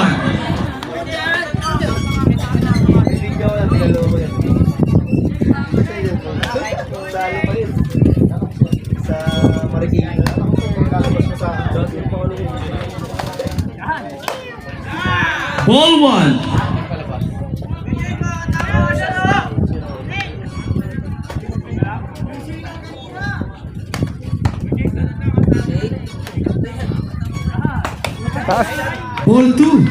Ball 1. Taas. Ball 2.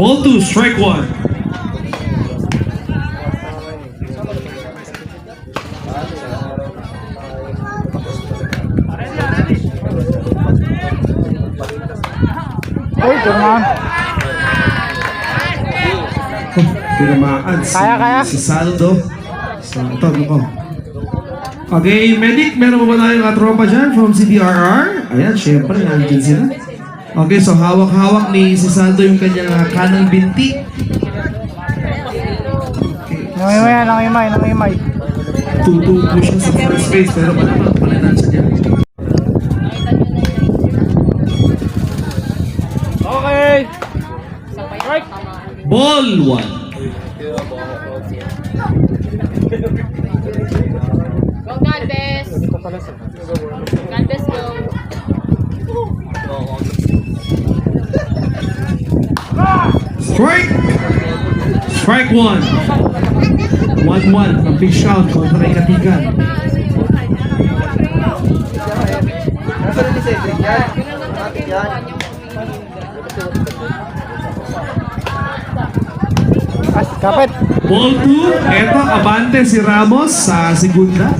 Ball 2, strike 1. Uy, tinamaan. Tinamaan si, Kaya. si Saldo. So, ito, ko. Okay, medic, meron ba tayong katropa dyan from CDRR? Ayan, syempre, nandiyan sila. Okay, so hawak-hawak ni si Saldo yung kanyang kanang binti. Nangimay. Tutupo siya sa first base, pero malamang palitan siya dyan. Okay! Ball 1. Go Galvez! Galvez, go! Strike! Strike 1. 1-1 ang pitch count kontra Ikatigan. Kapit. Ball 2. Eto, abante si Ramos sa segunda.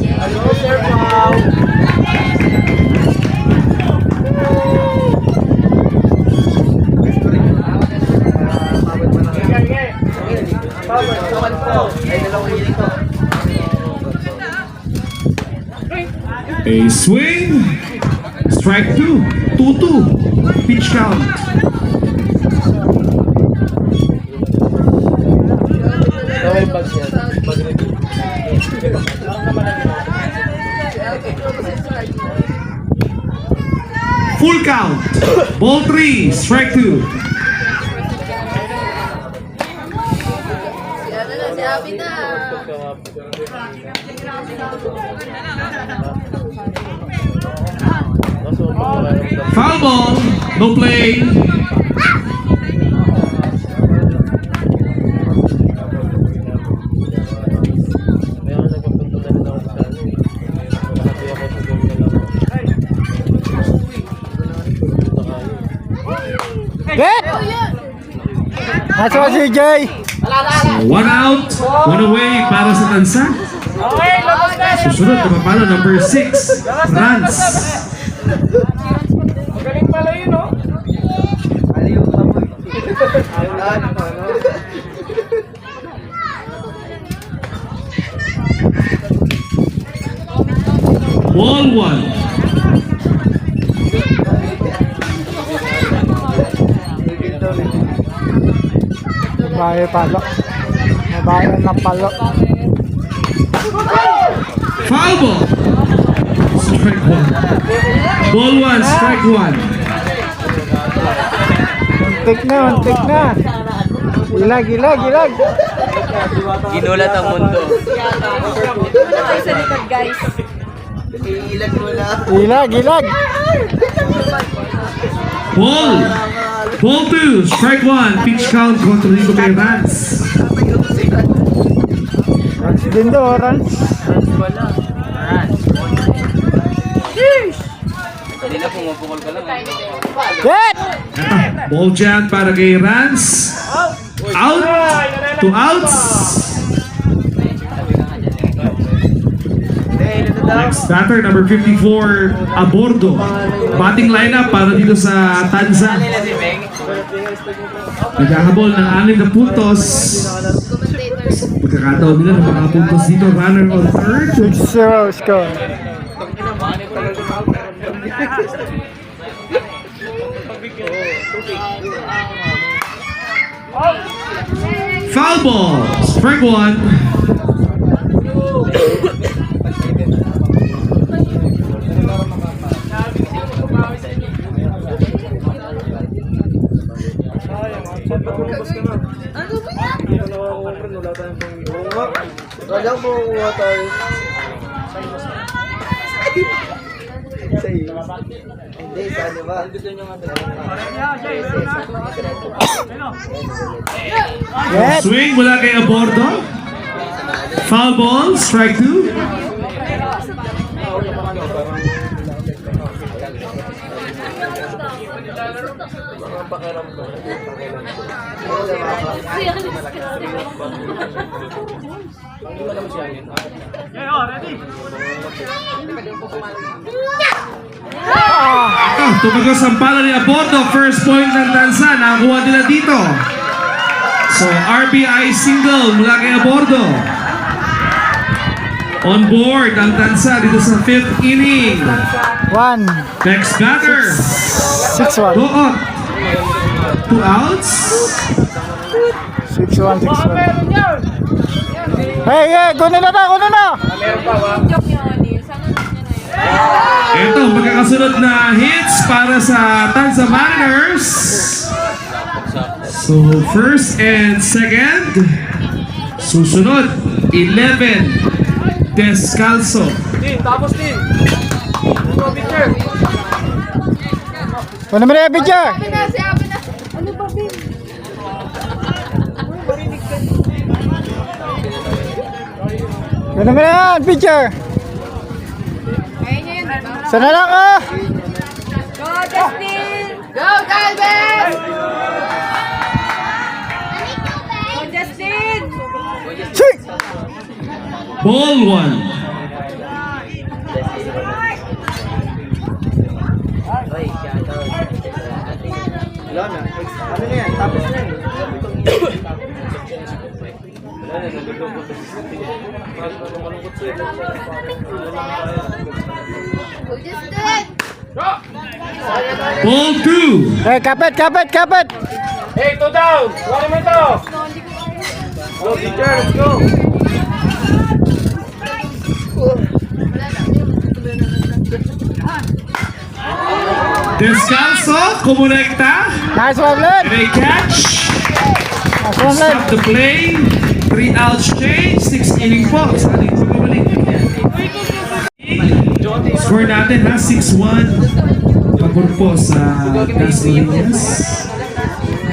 A swing. Strike 2. 2-2. Pitch count. Full count. Ball 3. Strike 2. Sabi na! Foul ball. No play. Get! Nice one, CJ! So, 1 out, 1 away para sa Tansa. Susunod na papalo, number 6. Runs. Magaling pala yun, no? Ball 1. Bahay palo. Mabayan ng palo. Foul ball. Strike 1. Ball 1, strike 1. Untik na. Gilag. Ginulat ang mundo. Wala tayo sa likod, guys. Iilag mo na. Gilag. Ball. Ball 2, strike 1. Pitch count kontra Rico Evans. Runs din do, runs. Hit! Ball jam para kay Rans. Out. 2 outs. Next batter, number 54, Abordo. Batting lineup para dito sa Tanza. Naghahabol ng 6 na puntos. Pagkakataon nila ng mga puntos dito, runner on third. 6-0 score. Foul ball. Strike 1. Wala mo water. Hindi, saan ba? Gusto nyo nga Hit! Swing mula kay Abordo. Foul ball. Strike 2. Tumagos ang pala ni Abordo. First point ng Tanza. Nakakuha nila dito. So, RBI single mula kay Abordo. On board ang Tanza dito sa 5th inning. 1. Next batter. 6-1. Doot. 2 outs. 6-1, 6-1. Hey, kunin na! Joke niya, Oni. Sana niya na yun. Ito, magkakasunod na hits para sa Tanza Mariners. So, first and second. Susunod, 11. Descalzo. Tapos din. Picture. Kunin mo na yung picture. Sabi na. Ano ba, Bin? Kunin mo na yan, picture. Kaya niya yun, diba? Sana lang ah. Go, Justin! Go, Calvin! Go, Justin! Sing! Ball 1. Wala na. Ano na yan? Tapos na yan. Go, Justin! Ball 2. Hey, kapit! Hey, 2 down. Wala mo ito. Go, picture. Let's go. Descalzo, kumonekta. Nice one, Len. May catch. Nice one, Len. Stop the play. 3 outs change. 6 inning po. Sa ating pagbabalik. Score natin ha, 6-1. Pagod po sa Dasmariñas.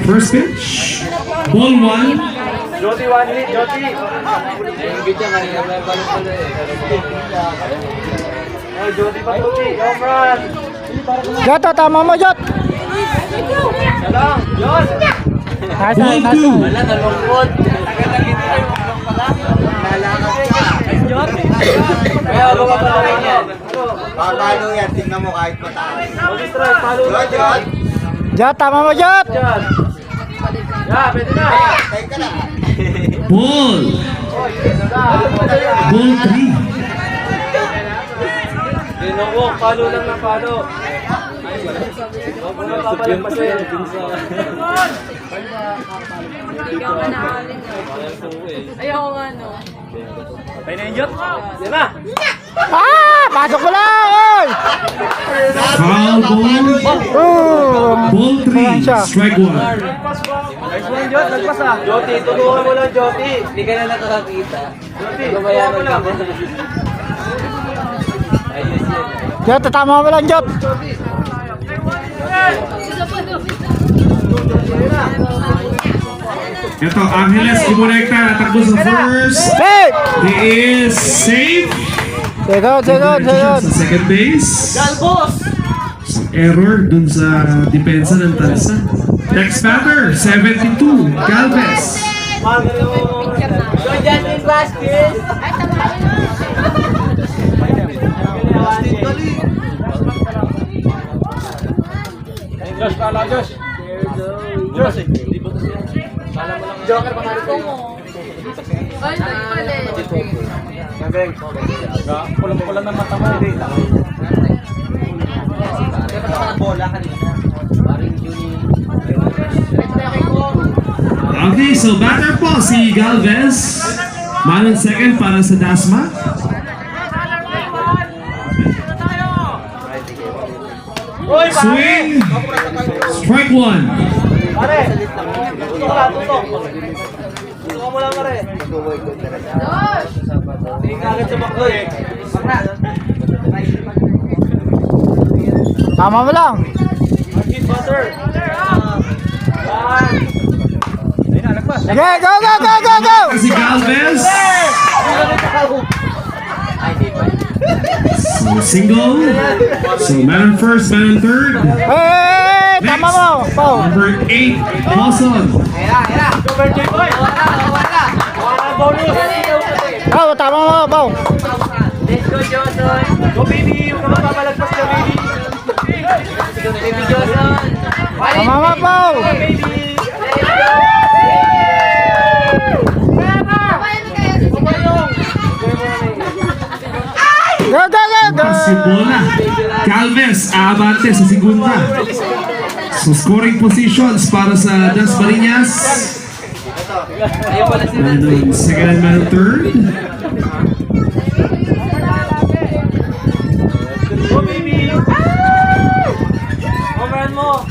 First pitch. Ball 1. Joti, 1 hit. Joti. Oh, Joti pa Joti. Home run. Jot, tama mo, Jot. Salang. Jot. Nice Ball one, nice 2. one. Nalungkot. Tagal-tagal tayo pala. Nalakas ka. Joti. Kaya ako pa pala yan. Paano yan? Tingnan mo kahit mataas. Mag-strike. Follow na. Jot. Jot, tama mo, Jot. Yan. Yeah, pwede na. Teka na. Ball. Ball 3. Dinawok. Follow lang ng follow. Huwag mo na papalampasin. Ikaw ka na alin. Ayoko nga, no? Patay na yung Jot. Yan na. Pasok mo lang, oy. Foul ball. Oh. Ball 3. Strike 1. Nice one, Jot. Lagpas ah. Joti, tulungan mo lang, Joti. Hindi ka na nakakakita. Joti, tulungan mo lang. Ayos yan. Jot, tama mo lang, Jot. Ito, Angeles kumonekta. Natakbo sa first. Hey! He is safe. Second. Sa second base. Galbos! Error dun sa depensa ng Tansa. Next batter, 72, Galvez. Go Justin Vasquez! Ay, tama Josh, pala, Josh. Josh, Joker pa nga rin. Ay, pala. Gagawin. Pulang-pulang ng mata mo. Kaya pa naman ang bola kanina. Paring Juni. Okay, so batter po si Galvez. Manong second para sa Dasma. Swing. Strike one. Pare! Tutok ka, tutok. Tutok mo lang, pare. Josh! Hindi ka agad sa bakoy. Tama mo lang. Hit butter. Sige, go, go, go, go, go! Si Galvez. So single. So man on first, man on third. Hey, tama mo. Pau. Number 8, Lawson. Cover J boy. Wala. Bonus. Pau, tama mo, Pau. Let's go, Johnson. Go, baby. Huwag ka mapapalagpas ka, baby. Baby Johnson. Tama mo, Pau. Baby. Let's go. Kabayan mo kaya si Go, go, go, go. Si bola. Galvez, abante sa segunda. So scoring positions para sa Dasmariñas. Ayun pala si Man on second, man on third. Go, baby. Homeran mo.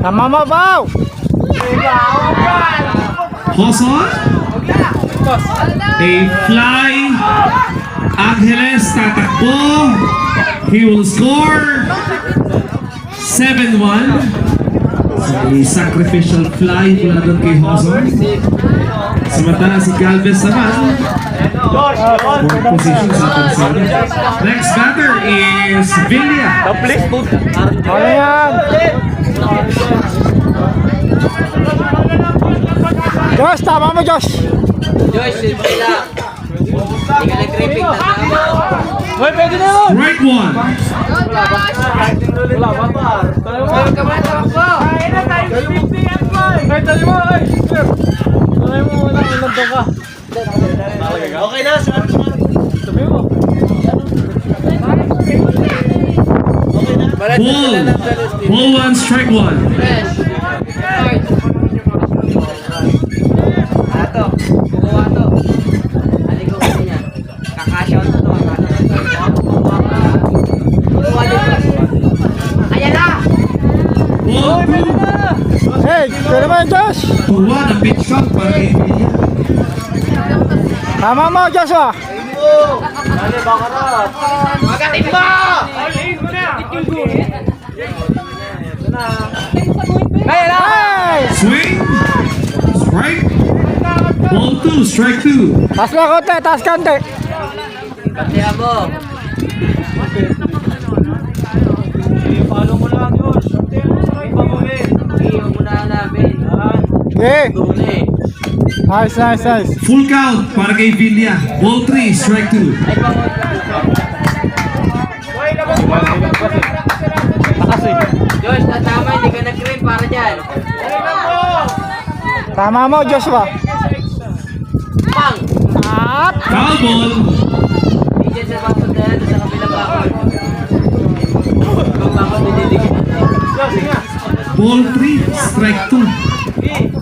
Tama mo, Pau. Lawson. A fly. Angeles tatakbo. He will score. 7-1. So, a sacrificial fly mula doon kay Hawson. Samantala si Galvez naman. Fourth position sa tercera. Next batter is Villa. Ano yan? Josh, tama mo, Josh. Joyce, simple lang. Hindi ka nag-tripping. Hoy, pwede na yun! Strike one. Go, Josh! Wala, mapar. Meron ka ba na ako? Ay, tali mo! Ay, sir! Tali mo muna, nandun ka. Okay na, sumunod mo. Sabi mo. Ball one, strike one. Fresh. Start. Ato, kukuha to. Aligo ko niya. Kakashout na to. Kukuha dito. Ayan na! Ball two. Hey, pwede mo yan, Josh. Tuwa na pitch shot para kay Villa. Tama mo, Joshua. Dali, baka na. Magatimba! Hey! Swing. Strike. Ball two, strike two. Taas lang konti, taas konti. Katihan mo. Follow mo lang, Josh. Sabi pa mo eh. Iyon muna namin. Okay. Duli. Nice, nice, nice. Full count para kay Villa. Ball three, strike two. Josh, tatama, hindi ka nag-green para dyan. Tama mo, Joshua. Pang! Up. Foul ball. Hindi dyan sa bakod na yan, sa kabilang bakod. Ibang bakod nililikin natin. Ball three, strike two.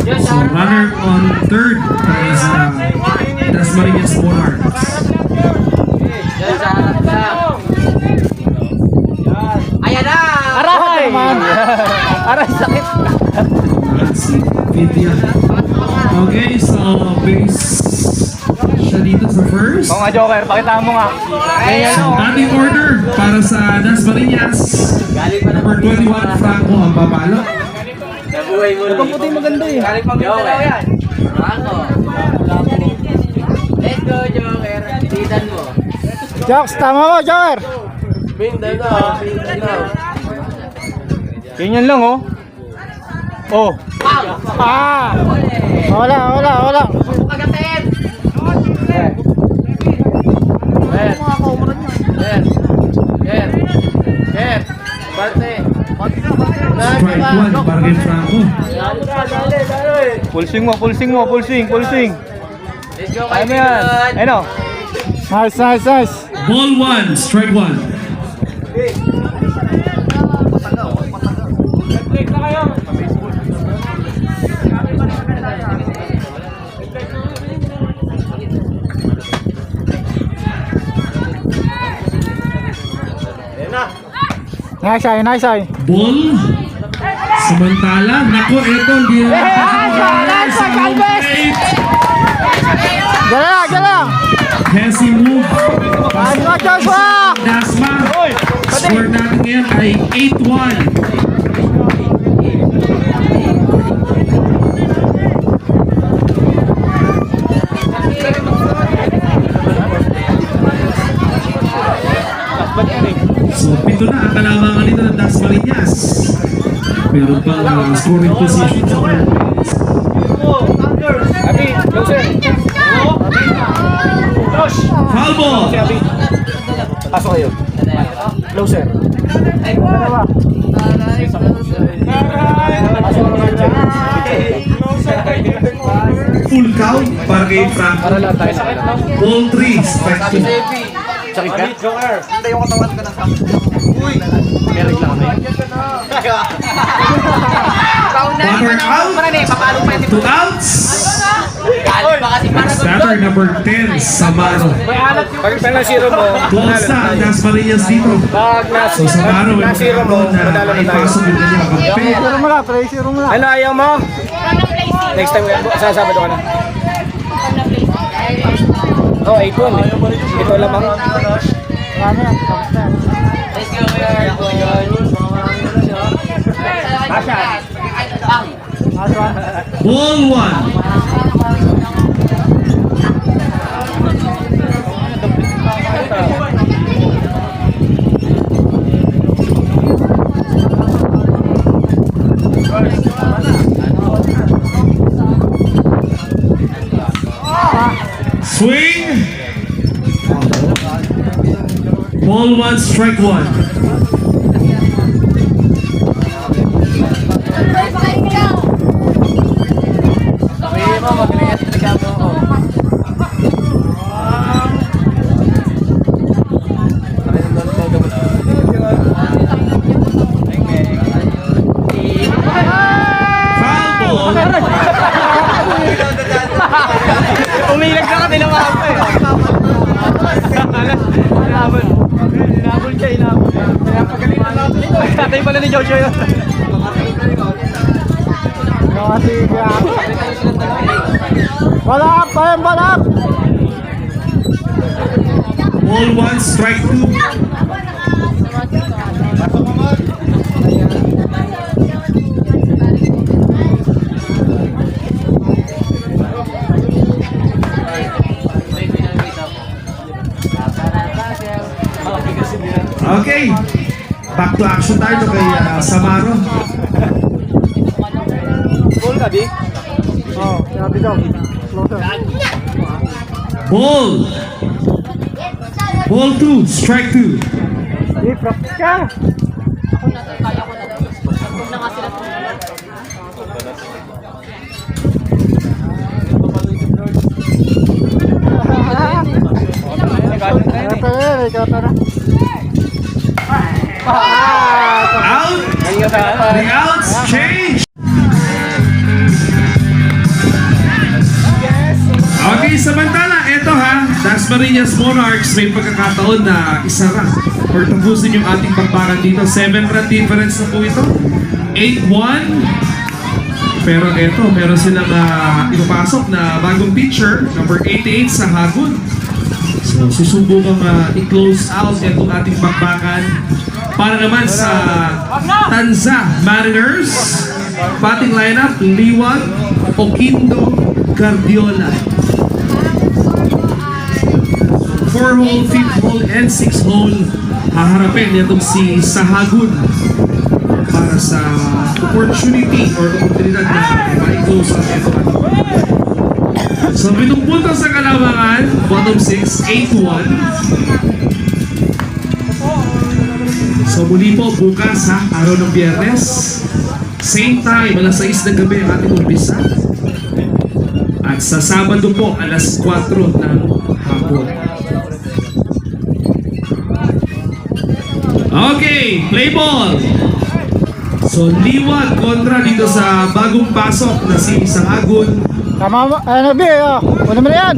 Josh, So runner on third is Dasmariñas Monarchs. Josh, sa harap lang. Ayan na! Aray! Aray, sakit. Si Villa. Okay, so base siya dito sa first. Oo nga, Joker. Pakita mo nga. So batting order para sa Dasmariñas. Number 21, Franco ang papalo. Nabuhay mo rin. Puti maganda eh. Galing pang Joker. Franco. Let's go, Joker. Titan mo. Jokes, tama mo, Joker. Ganyan lang, oh. Oh. Ah! Wala. Pagatin! Strike 1 para kay Franco. Full swing mo. Kaya mo yan. Ayun, oh. Nice. Ball 1, strike 1. Nice eye. Ball. Samantala, nako, eto, hindi na sa home plate. Galang. Hesi move. Ano, Joshua? Dasma. Score natin ngayon ay 8-1. So, pito na ang kalamangan nito ng Dasmariñas. Meron pang scoring position sa third base. Abi, closer. Foul ball! Pasok kayo. Closer. Full count para kay Franco. Ball 3, strike 2. Sakit ka? Hindi yung katawan ka ng sakit. Uy! Meron lang kami. Batter out. Papalo pa yung 2 outs. Galit pa kasi para Batter number 10, Samaro. Pag zero mo, Close na ang Dasmariñas dito. So Samaro, may magkakaroon na maipasok yung kanyang kakampi. Play zero mo lang. ano ayaw mo? Next time, sasabado ka na. Oh, 8-1. Ito lamang. Marami yan. Let's go, Ball 1. Swing. Ball 1, strike 1. Foul ball. Umilag ka din naman ako eh. Inabol siya. Kaya pagaling na natin. Tatay pala ni Jojo yun. Balap. Ball 1, strike 2. Okay, back to action tayo kay Samaro. Goal ka, di? Oh, sabi daw. Closer. Ball 2, strike 2. Practice ka. Out! The outs change! Okay, samantala, eto ha, Dasmariñas Monarchs may pagkakataon na isara or tapusin yung ating bakbakan dito. 7-run difference na po ito. 8-1. Pero eto, meron silang ipapasok na bagong pitcher, number 88 sa Hagun. So, susubukang i-close out itong ating bakbakan para naman sa Tanza Mariners. Batting lineup, Liwag, Oquindo, Guardiola. 4 hole, 5th hole, and 6th hole, haharapin nitong si Sahagun para sa opportunity or oportunidad na ma-close ang F1. So, 7 puntos sa kalamangan, bottom 6, 8-1. So, muli po bukas ha, araw ng Biyernes. Same time, alas 6 ng gabi ang ating umpisa. At sa Sabado po, alas 4 ng hapon. Okay, play ball! So, liwat kontra dito sa bagong pasok na si Sahagun. Tama mo, ano B, oh. Una mo na yan.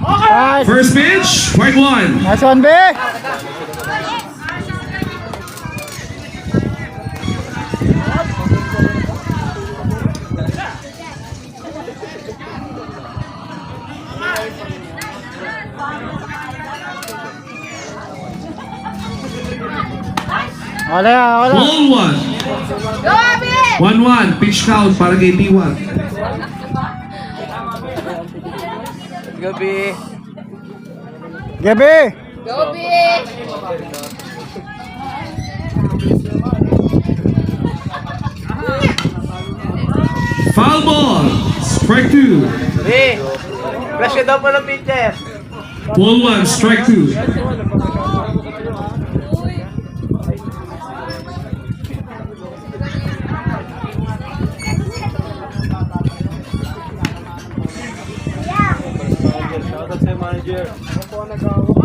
Nice. First pitch, point 1. Nice one, B. Wala yan, wala. Ball 1. Go, Abi! 1-1, pitch count para kay P1. Gabi. Gabi. Go, Abi! Foul ball, strike 2. Eh, flash ka daw pa ng pitcher. Ball 1, strike 2.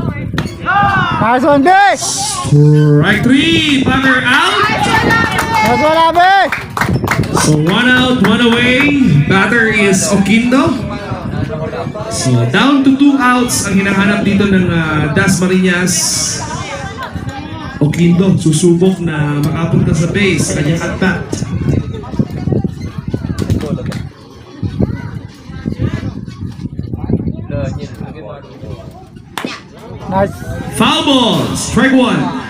Nice one, B. Strike 3, batter out. Nice one, Abi. So 1 out, 1 away. Batter is Oquindo. So down to 2 outs ang hinahanap dito ng Dasmariñas. Oquindo susubok na makapunta sa base, kanyang at-bat. Nice. Foul ball, strike 1.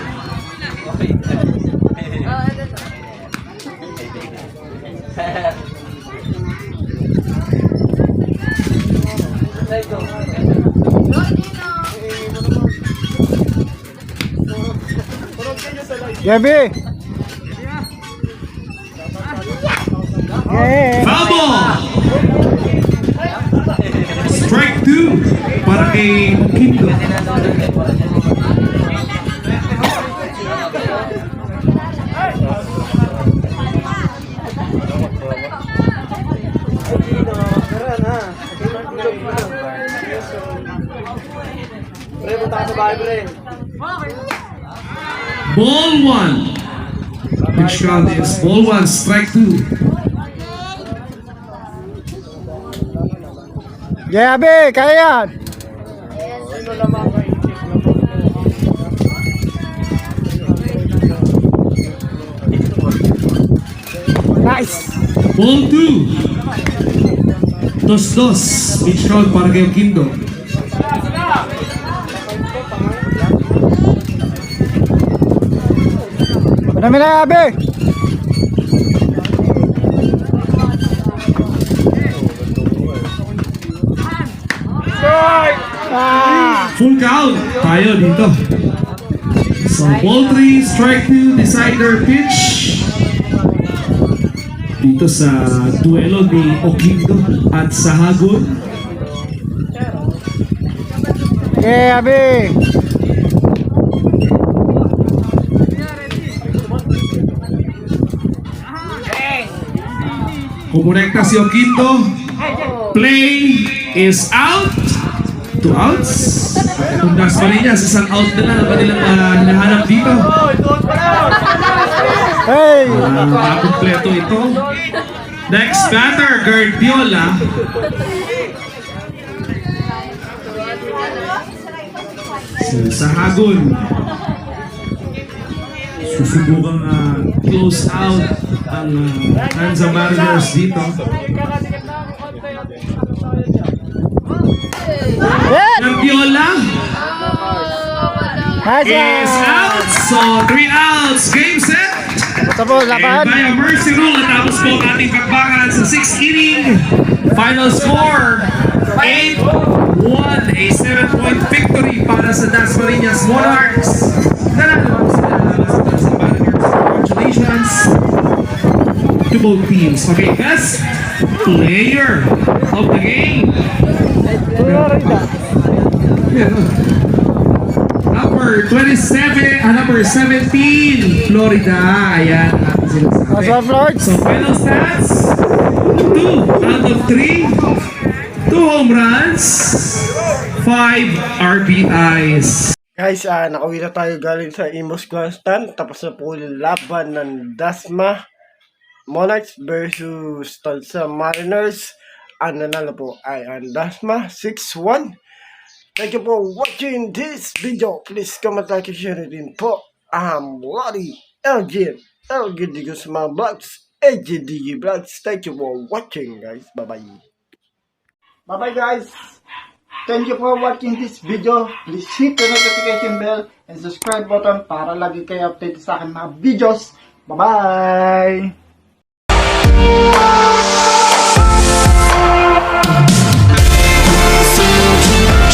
Gabi. Yeah. Foul ball. Strike 2 para kay Oquindo. Pre, punta ka sa bahay, pre. Ball 1. Pitch count is ball 1, strike 2. Gabi, kaya yan. Nice. Ball 2. 2-2. Pitch count para kay Oquindo. Una mo na, Abi. Ah. Full count tayo dito. So ball 3, strike 2, decider pitch. Dito sa duelo ni Oquindo at Sahagun. Okay, Abi. Kumonekta si Oquindo. Play is out. 2 outs. At itong Dasmariñas, isang out na lang ang kanilang hinahanap dito. Hey. Kompleto ito. Next batter, Guardiola. So, Sahagun. Susubukang close out ang Tanza Mariners dito. Guardiola Nice is one. out. So 3 outs. Game set. Ito po, And laban. by a mercy rule, natapos po ang ating bakbakan sa 6th inning. Final score, 8-1. A 7-point victory para sa Dasmariñas Monarchs. Nanalo sila sa Tansa Mariners. Congratulations to both teams. Okay, best player of the game. Number 27, number 17, Florida. Ayan. What's up, Lords? So final stats, 2 out of 3, 2 home runs, 5 RBIs. Guys, nakauwi na tayo galing sa Imus Grandstand. Tapos na po yung laban ng Dasma Monarchs versus Tansa Mariners. Ang nanalo po ay ang Dasma 6-1. Thank you for watching this video. Please comment, like, and share it din po. I'm Lottie LG Digo sa mga vlogs. LGDG Vlogs. Thank you for watching, guys. Bye-bye. Bye-bye, guys. Thank you for watching this video. Please hit the notification bell and subscribe button para lagi kayo update sa akin mga videos. Bye-bye!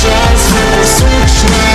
Just for the searching.